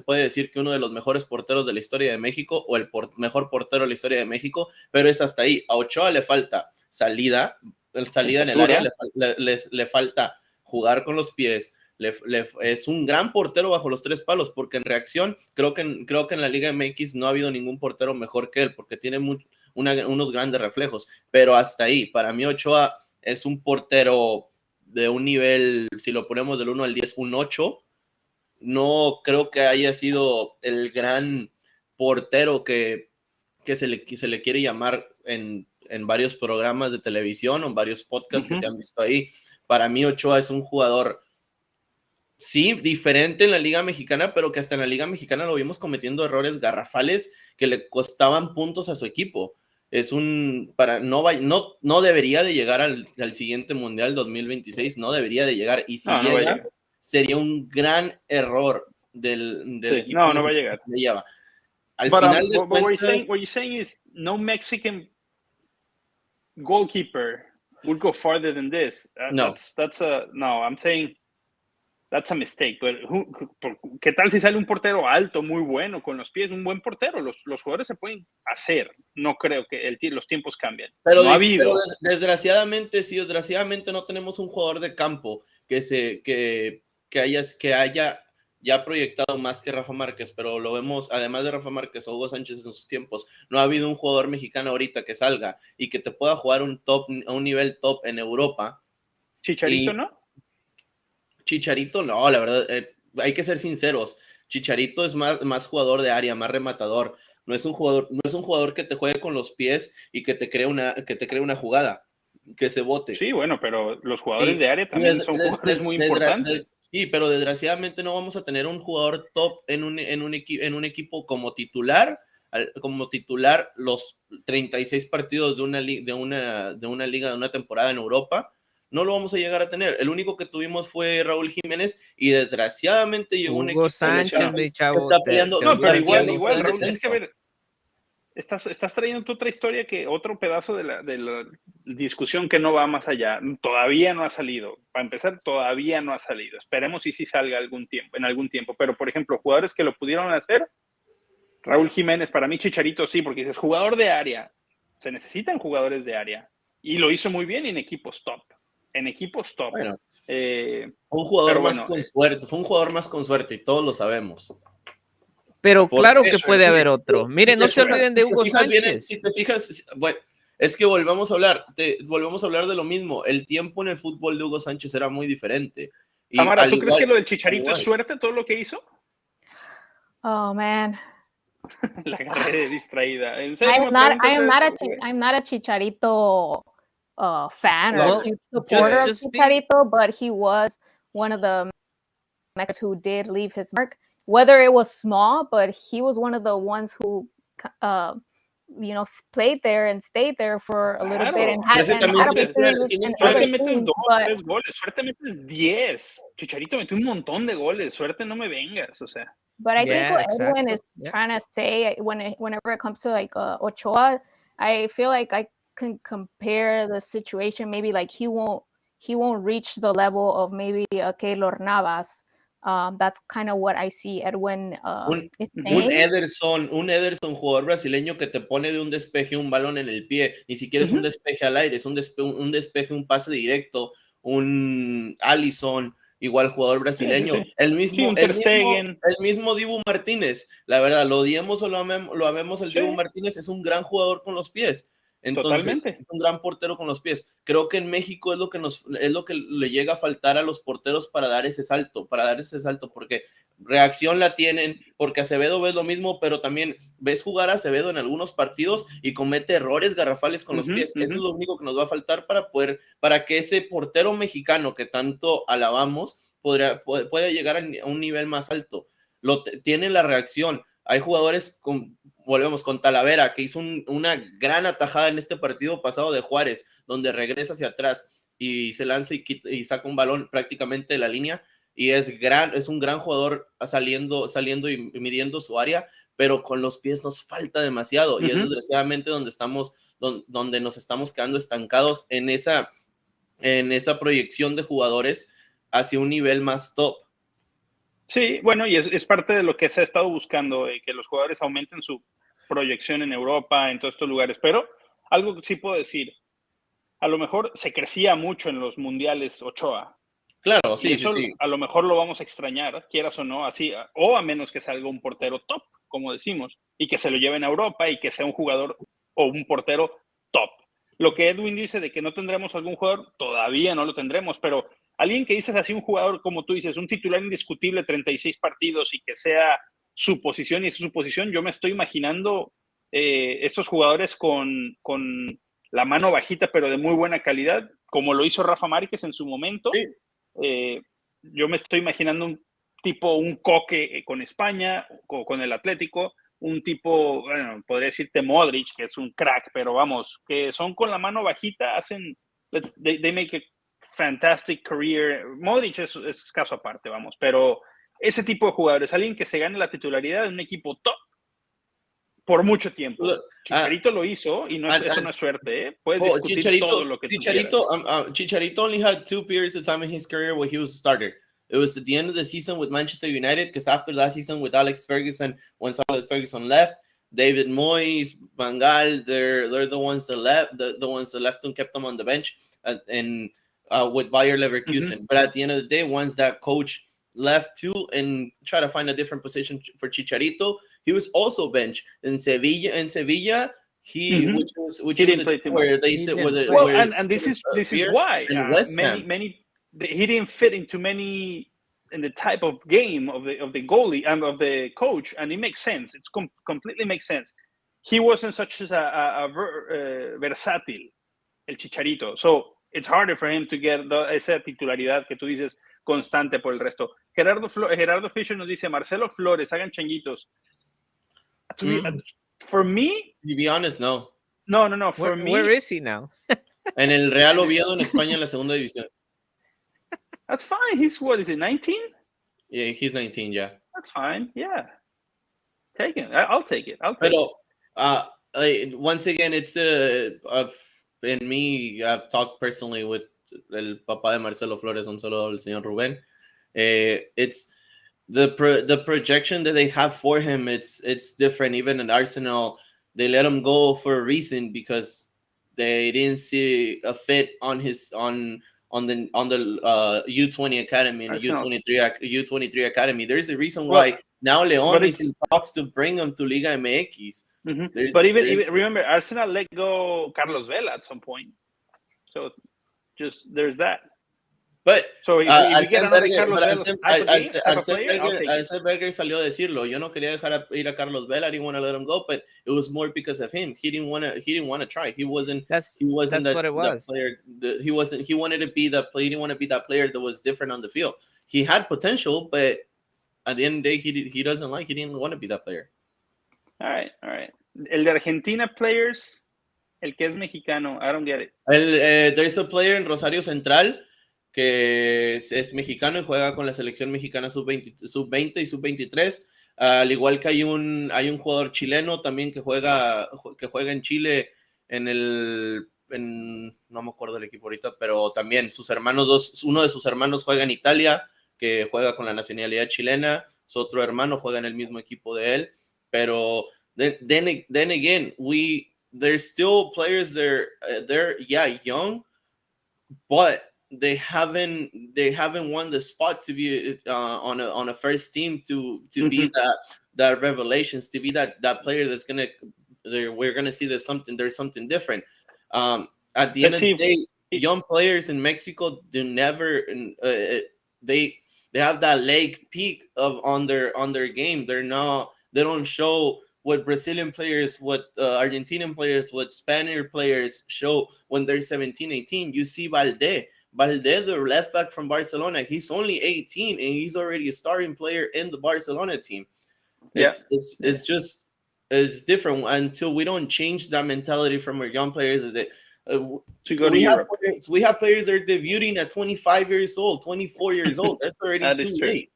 decir que uno de los mejores porteros de la historia de México o el mejor portero de la historia de México, pero es hasta ahí. A Ochoa le falta salida en el área, le falta jugar con los pies. Es un gran portero bajo los tres palos, porque en reacción creo que en la Liga MX no ha habido ningún portero mejor que él, porque tiene unos grandes reflejos, pero hasta ahí. Para mí Ochoa es un portero de un nivel, si lo ponemos del 1 al 10, un 8. No creo que haya sido el gran portero que se le quiere llamar en varios programas de televisión o en varios podcasts que se han visto ahí. Para mí Ochoa es un jugador, sí, diferente en la Liga Mexicana, pero que hasta en la Liga Mexicana lo vimos cometiendo errores garrafales que le costaban puntos a su equipo. No debería de llegar al siguiente Mundial 2026, no debería de llegar, y si llega, sería un gran error del equipo. No va a llegar. Al final de cuentas, what you're saying is no Mexican goalkeeper would go farther than this. No. I'm saying that's a mistake. But ¿qué tal si sale un portero alto, muy bueno, con los pies? Un buen portero. Los jugadores se pueden hacer. No creo que los tiempos cambien. Pero, no ha habido. Pero desgraciadamente no tenemos un jugador de campo que haya ya proyectado más que Rafa Márquez, pero lo vemos, además de Rafa Márquez o Hugo Sánchez en sus tiempos, no ha habido un jugador mexicano ahorita que salga y que te pueda jugar a un nivel top en Europa. Chicharito, ¿no? Chicharito, no, la verdad, hay que ser sinceros. Chicharito es más jugador de área, más rematador. No es un jugador que te juegue con los pies y que te cree una jugada, que se bote. Sí, bueno, pero los jugadores de área también son jugadores muy importantes. Sí, pero desgraciadamente no vamos a tener un jugador top en un equipo como titular los 36 partidos de una liga, de una temporada en Europa. No lo vamos a llegar a tener. El único que tuvimos fue Raúl Jiménez y desgraciadamente llegó un equipo Sánchez, que está peleando. No, pero igual, Raúl, es que a ver, estás trayendo otra historia, otro pedazo de la discusión que no va más allá. Todavía no ha salido. Para empezar, todavía no ha salido. Esperemos y si salga en algún tiempo. Pero, por ejemplo, jugadores que lo pudieron hacer, Raúl Jiménez, para mí Chicharito sí, porque dices jugador de área. Se necesitan jugadores de área. Y lo hizo muy bien en equipos top. en equipos top. Bueno, un jugador más con suerte, fue un jugador más con suerte y todos lo sabemos. Pero claro que puede haber otro. Miren, no se olviden de Hugo Sánchez. Si te fijas, bueno, es que volvemos a hablar de lo mismo. El tiempo en el fútbol de Hugo Sánchez era muy diferente. Samara, ¿tú crees que lo del Chicharito es suerte, todo lo que hizo? Oh, man. La agarré distraída. ¿En serio? I'm not a Chicharito fan or supporter of Chicharito, but he was one of the Mexicans who did leave his mark. Whether it was small, but he was one of the ones who, played there and stayed there for a little bit and had suerte metes 2-3 goles, suerte metes 10. Chicharito metió un montón de goles, suerte no me vengas, o sea. But I think what Edwin is trying to say whenever it comes to like Ochoa, I feel like I can compare the situation. Maybe like he won't reach the level of maybe Keylor Navas. That's kind of what I see Edwin is saying. Un Ederson, jugador brasileño que te pone de un despeje un balón en el pie, ni siquiera es un despeje al aire, es un despeje, un pase directo, un Alisson, igual jugador brasileño, el mismo Dibu Martínez, la verdad, lo odiemos o lo amemos, el Dibu Martínez es un gran jugador con los pies. Entonces, es un gran portero con los pies. Creo que en México es lo que le llega a faltar a los porteros para dar ese salto, porque reacción la tienen, porque Acevedo ves lo mismo, pero también ves jugar a Acevedo en algunos partidos y comete errores garrafales con los pies. Eso es lo único que nos va a faltar para que ese portero mexicano que tanto alabamos pueda llegar a un nivel más alto. Tiene la reacción. Hay jugadores volvemos con Talavera, que hizo una gran atajada en este partido pasado de Juárez, donde regresa hacia atrás y se lanza y saca un balón prácticamente de la línea, y es un gran jugador saliendo y midiendo su área, pero con los pies nos falta demasiado, y es desgraciadamente donde nos estamos quedando estancados en esa proyección de jugadores hacia un nivel más top. Sí, bueno, y es parte de lo que se ha estado buscando, que los jugadores aumenten su proyección en Europa, en todos estos lugares. Pero algo que sí puedo decir, a lo mejor se crecía mucho en los mundiales Ochoa. Claro, sí, sí. A lo mejor lo vamos a extrañar, quieras o no, así, o a menos que salga un portero top, como decimos, y que se lo lleven a Europa y que sea un jugador o un portero top. Lo que Edwin dice de que no tendremos algún jugador, todavía no lo tendremos, pero alguien que dices así, un jugador, como tú dices, un titular indiscutible, 36 partidos y que sea su posición, y es su posición, yo me estoy imaginando estos jugadores con la mano bajita, pero de muy buena calidad, como lo hizo Rafa Márquez en su momento. Sí. Yo me estoy imaginando un Coque con España, o con el Atlético, un tipo, bueno, podría decirte Modric, que es un crack, pero vamos, que son con la mano bajita, they make a fantastic career. Modric es caso aparte, vamos, pero ese tipo de jugadores, alguien que se gane la titularidad de un equipo top por mucho tiempo. Chicharito lo hizo y eso no es suerte, ¿eh? Puedes discutir todo lo que tú quieras. Chicharito only had 2 periods of time in his career where he was a starter. It was at the end of the season with Manchester United, because after that season with Alex Ferguson, once Alex Ferguson left, David Moyes, Van Gaal, they're the ones that left, the ones that left and kept them on the bench, and with Bayer Leverkusen. But at the end of the day, once that coach left too and try to find a different position for Chicharito, he was also benched in Sevilla. Which didn't was where they said and this is why many he didn't fit into many in the type of game of the goalie and of the coach, and it makes sense. It's completely makes sense. He wasn't such as a versátil, el Chicharito, so it's harder for him to get esa titularidad que tú dices constante por el resto. Gerardo Fischer nos dice, Marcelo Flores, hagan changuitos. For me, to be honest, no. For me, where is he now? En el Real Oviedo en España, en la segunda división. That's fine. He's, what is it, 19? Yeah, he's 19, yeah. That's fine, yeah. Take it. I'll take it. Pero, once again, it's in me, I've talked personally with el papá de Marcelo Flores, un saludo al señor Rubén. It's the projection that they have for him, it's different. Even in Arsenal, they let him go for a reason, because they didn't see a fit on on the U20 academy and U23 academy. There's a reason why now León is in talks to bring him to Liga MX. But even remember, Arsenal let go Carlos Vela at some point, so just there's that. But so if we get another Carlos Vela, Arsene Wenger salió a decirlo. Yo no quería dejar ir a Carlos Vela. I didn't want to let him go, but it was more because of him. He didn't want to try. He wasn't what it was. Player. He wasn't. He wanted to be that player. He didn't want to be that player that was different on the field. He had potential, but at the end of the day, he didn't want to be that player. All right. El de Argentina players, el que es mexicano, I don't get it. There's a player en Rosario Central que es mexicano y juega con la selección mexicana sub-20 y sub-23, al igual que hay un jugador chileno también que juega en Chile no me acuerdo del equipo ahorita, pero también uno de sus hermanos juega en Italia, que juega con la nacionalidad chilena, su otro hermano juega en el mismo equipo de él, pero then again, there's still players they're young, but they haven't won the spot to be on a first team to be that revelations, to be that player that's we're gonna see there's something different. At the end of the day, young players in Mexico they have that leg peak on their game. They don't show what Brazilian players, what Argentinian players, what Spanish players show when they're 17, 18. You see Valdez, the left back from Barcelona, he's only 18 and he's already a starting player in the Barcelona team. It's different until we don't change that mentality from our young players to go to Europe. We have players that are debuting at 25 years old, 24 years old. That's already too late.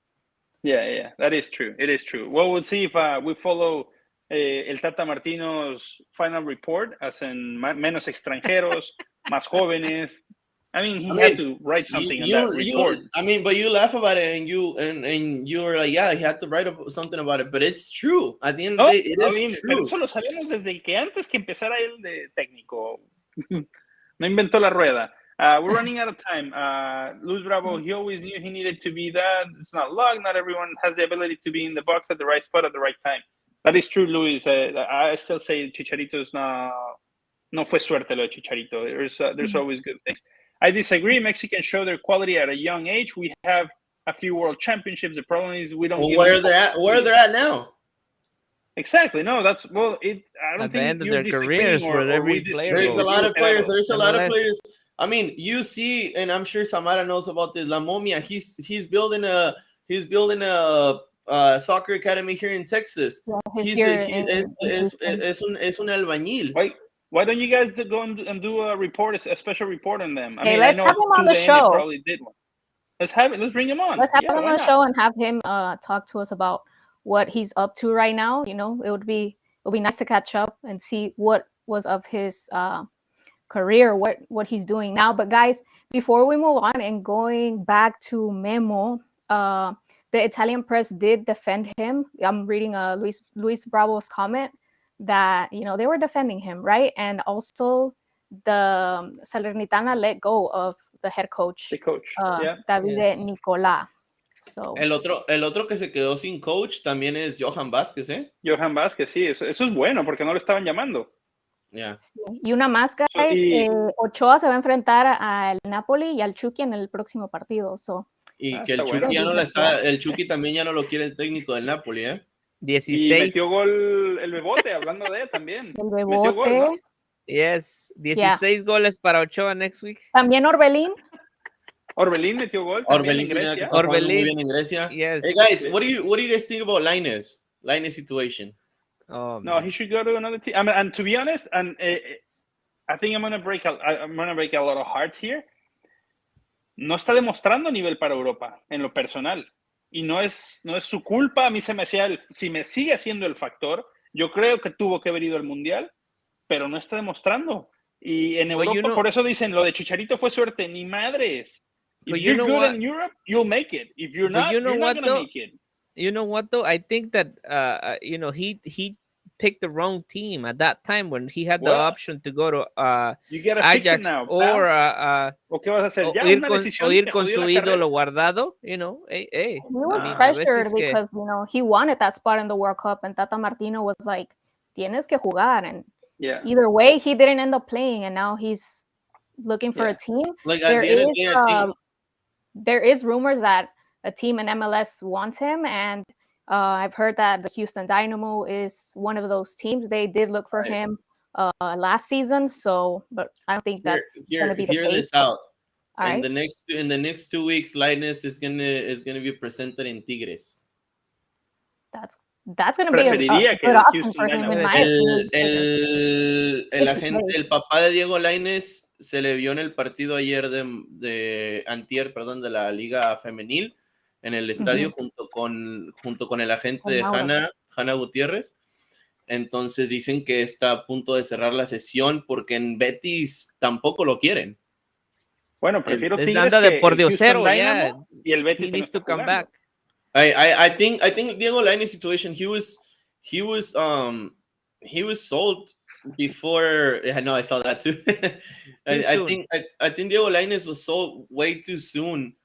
Yeah, that is true. It is true. Well, we'll see if we follow el Tata Martino's final report, as in menos extranjeros, más jóvenes. I mean, he had to write something on that report. But you laugh about it and you're like, yeah, he had to write something about it, but it's true. At the end of the day, it is true. Pero eso lo sabemos desde que antes que empezara él de técnico. No inventó la rueda. We're running out of time. Luis Bravo, he always knew he needed to be that. It's not luck. Not everyone has the ability to be in the box at the right spot at the right time. That is true, Luis. I still say Chicharito's no fue suerte lo de Chicharito. There's always good things. I disagree. Mexicans show their quality at a young age. We have a few world championships. The problem is we don't. Well, where they're at now. Exactly. No, I don't at think the end of their careers, there's a lot of players. There's a lot of players. I mean, you see, and I'm sure Samara knows about this. La Momia, he's building a soccer academy here in Texas. Es un albañil. Why don't you guys go and do a special report on them? Let's have him on the show. Probably did one. Let's bring him on. Let's have him on the show and have him talk to us about what he's up to right now. You know, it would be nice to catch up and see what was of his career, what he's doing now. But guys, before we move on and going back to Memo, the Italian press did defend him. I'm reading Luis Bravo's comment that, you know, they were defending him, right? And also the Salernitana let go of the head coach, Davide Nicolà. So, el otro que se quedó sin coach también es Johan Vázquez, ¿eh? Johan Vázquez, sí, eso es bueno porque no lo estaban llamando. Yeah. Sí. Y una más, guys, Ochoa se va a enfrentar al Napoli y al Chucky en el próximo partido. Y que el Chucky ya no el Chucky también ya no lo quiere el técnico del Napoli, ¿eh? 16. Y metió gol el Bebote, hablando de él también. El Bebote. Gol, ¿no? Yes, 16 goles para Ochoa next week. También Orbelín. Orbelín metió gol también en Grecia. Orbelín muy bien en Grecia. Yes. Hey guys, what do you guys think about Lainez situation? No, he should go to another team. And to be honest, and I think I'm gonna break a lot of hearts here. No está demostrando nivel para Europa en lo personal. Y no es su culpa. A mí se me hacía, si me sigue siendo el factor, yo creo que tuvo que haber ido al Mundial, pero no está demostrando. Y en Europa, por eso dicen, lo de Chicharito fue suerte. Ni madres. If you're good in Europe, you'll make it. If you're not, you're not going to make it. You know what, though? I think that, he picked the wrong team at that time when he had the option to go to you gotta fix it Ajax now, or ¿o qué vas a hacer? o Ya, ir una con, decisión o ir te con jodió su la ídolo carrera. guardado, you know, He was I mean, pressured because he wanted that spot in the World Cup, and Tata Martino was like, "Tienes que jugar," and either way, he didn't end up playing, and now he's looking for a team. Like at the end of the day, I think there is rumors that a team in MLS wants him, and I've heard that the Houston Dynamo is one of those teams. They did look for him last season, but I don't think that's going to be the case. Hear this out. All right. In the next 2 weeks, Lainez is gonna be presented in Tigres. That's going to be a good option for him, in my opinion. El papá de Diego Lainez se le vio en el partido ayer de antier, perdón, de la Liga Femenil en el estadio junto con el agente de Hanna Gutiérrez. Entonces dicen que está a punto de cerrar la sesión porque en Betis tampoco lo quieren. Bueno, prefiero Tigres que el Houston Dynamo y el Betis que no está jugando. I think Diego Lainez situation, he was sold before. No, I saw that too. I think Diego Lainez was sold way too soon.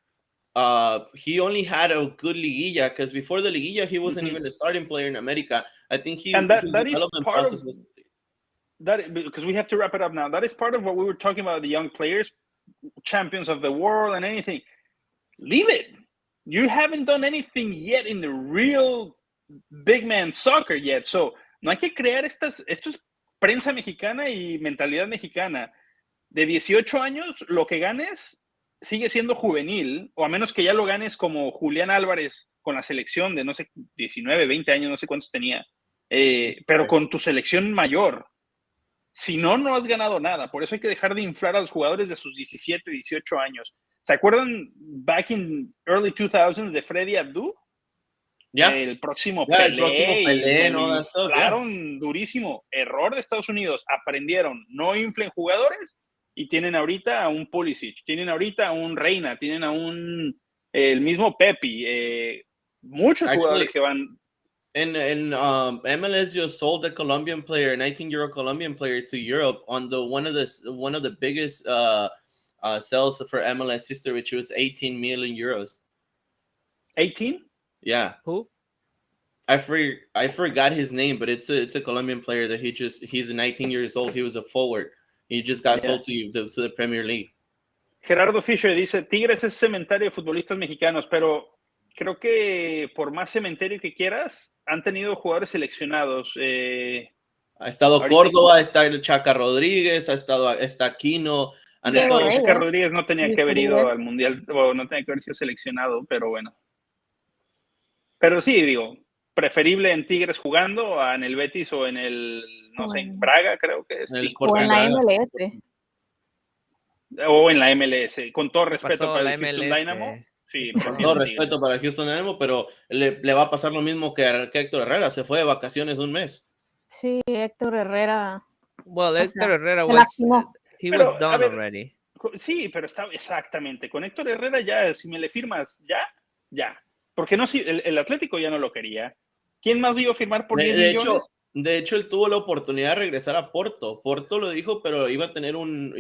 He only had a good liguilla because before the liguilla he wasn't even a starting player in America. I think his development process was that, because we have to wrap it up now. That is part of what we were talking about, the young players, champions of the world and anything. Leave it. You haven't done anything yet in the real big man soccer yet. So no hay que crear esto es prensa mexicana y mentalidad mexicana. De 18 años, lo que ganes sigue siendo juvenil, o a menos que ya lo ganes como Julián Álvarez con la selección de, no sé, 19, 20 años, no sé cuántos tenía, pero con tu selección mayor. Si no, no has ganado nada. Por eso hay que dejar de inflar a los jugadores de sus 17, 18 años. ¿Se acuerdan back in early 2000s de Freddy Abdu? El próximo Pelé, ¿no? Inflaron durísimo. Error de Estados Unidos. Aprendieron, no inflen jugadores y tienen ahorita a un Pulisic, tienen ahorita a un Reina, tienen a el mismo Pepi. Muchos jugadores que van... MLS just sold a Colombian player, a 19-year-old Colombian player to Europe on one of the biggest sales for MLS history, which was 18 million euros. 18? Yeah. Who? I forgot his name, but it's a Colombian player that he's 19 years old. He was a forward. He just got sold to the Premier League. Gerardo Fisher dice, Tigres es cementerio de futbolistas mexicanos, pero creo que por más cementerio que quieras, han tenido jugadores seleccionados. Ha estado Córdoba, está el Chaca Rodríguez, está Aquino. Chaca Rodríguez no tenía que haber ido al Mundial, o no tenía que haber sido seleccionado, pero bueno. Pero sí, digo, preferible en Tigres jugando a en el Betis o en el, no sé, en Braga, creo que es. Sí. O en la MLS. O en la MLS, con todo respeto para el Houston Dynamo. Sí, con todo respeto para el Houston Dynamo, pero le va a pasar lo mismo que Héctor Herrera, se fue de vacaciones un mes. Sí, Héctor Herrera. Well, Héctor Herrera was done already. Sí, pero está exactamente. Con Héctor Herrera ya, si me le firmas, ya. Porque no, si el Atlético ya no lo quería. ¿Quién más iba a firmar por 10 millones? De hecho, él tuvo la oportunidad de regresar a Porto. Porto lo dijo, pero iba a tener un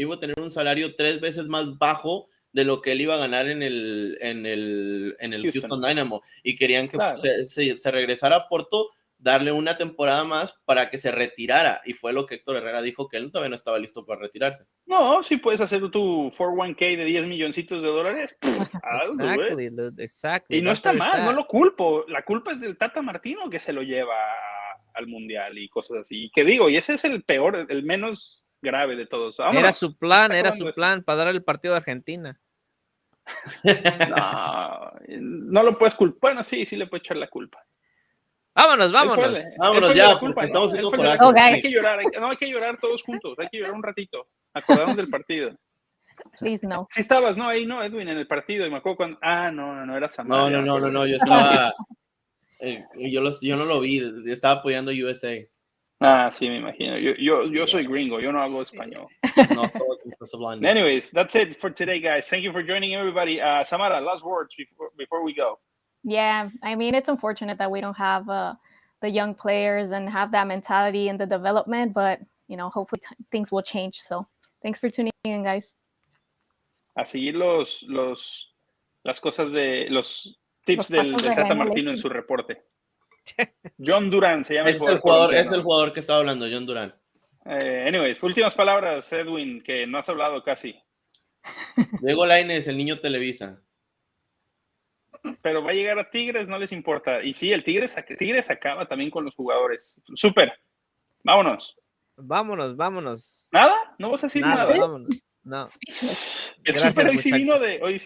salario 3 veces más bajo de lo que él iba a ganar en el Houston Dynamo. Y querían que se regresara a Porto, darle una temporada más para que se retirara. Y fue lo que Héctor Herrera dijo, que él todavía no estaba listo para retirarse. No, si puedes hacer tu 401k de 10 milloncitos de dólares. Exactly. Y no está mal, no lo culpo. La culpa es del Tata Martino que se lo lleva al Mundial y cosas así. Y que digo, y ese es el peor, el menos grave de todos. Vámonos. Era su plan para dar el partido a Argentina. No lo puedes culpar. Bueno, sí le puedes echar la culpa. Vámonos ya, porque estamos siendo coracos. Hay que llorar, hay que llorar todos juntos, hay que llorar un ratito, acordarnos del partido. Please, no. Sí estabas, ahí Edwin, en el partido, y me acuerdo cuando, no era Samara. No, yo estaba, yo no lo vi, estaba apoyando USA. Sí, me imagino, yo soy gringo, yo no hablo español. Anyways, that's it for today, guys. Thank you for joining everybody. Samara, last words before we go. Yeah, I mean, it's unfortunate that we don't have the young players and have that mentality in the development. But hopefully things will change. So thanks for tuning in, guys. A seguir las cosas de los tips del Tata Martino en su reporte. John Durán se llama el jugador. Es el jugador que estaba hablando, John Durán. Anyways, últimas palabras, Edwin, que no has hablado casi. Diego Lainez, el niño Televisa. Pero va a llegar a Tigres, no les importa. Y sí, el Tigres acaba también con los jugadores. Súper. Vámonos. ¿Nada? ¿No vas a decir nada? Vámonos. No. El Súper hoy sí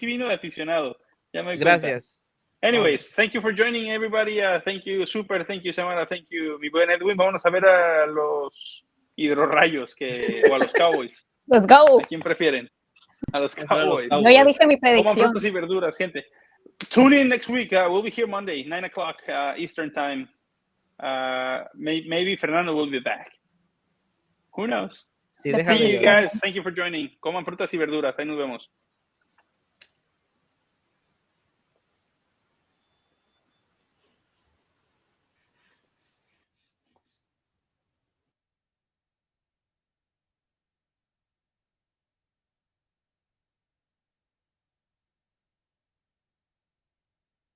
vino de aficionado. Ya me Gracias. Anyways, thank you for joining, everybody. Thank you, Super. Thank you, Samara. Thank you, mi buen Edwin. Vámonos a ver a los Hidrorrayos o a los Cowboys. Let's go. ¿A quién prefieren? A los Cowboys. Yo ya dije mi predicción. Coman frutas y verduras, gente. Tune in next week. We'll be here Monday, 9 o'clock Eastern time. Maybe Fernando will be back. Who knows? Sí, See you guys. Thank you for joining. Coman frutas y verduras. Ahí nos vemos.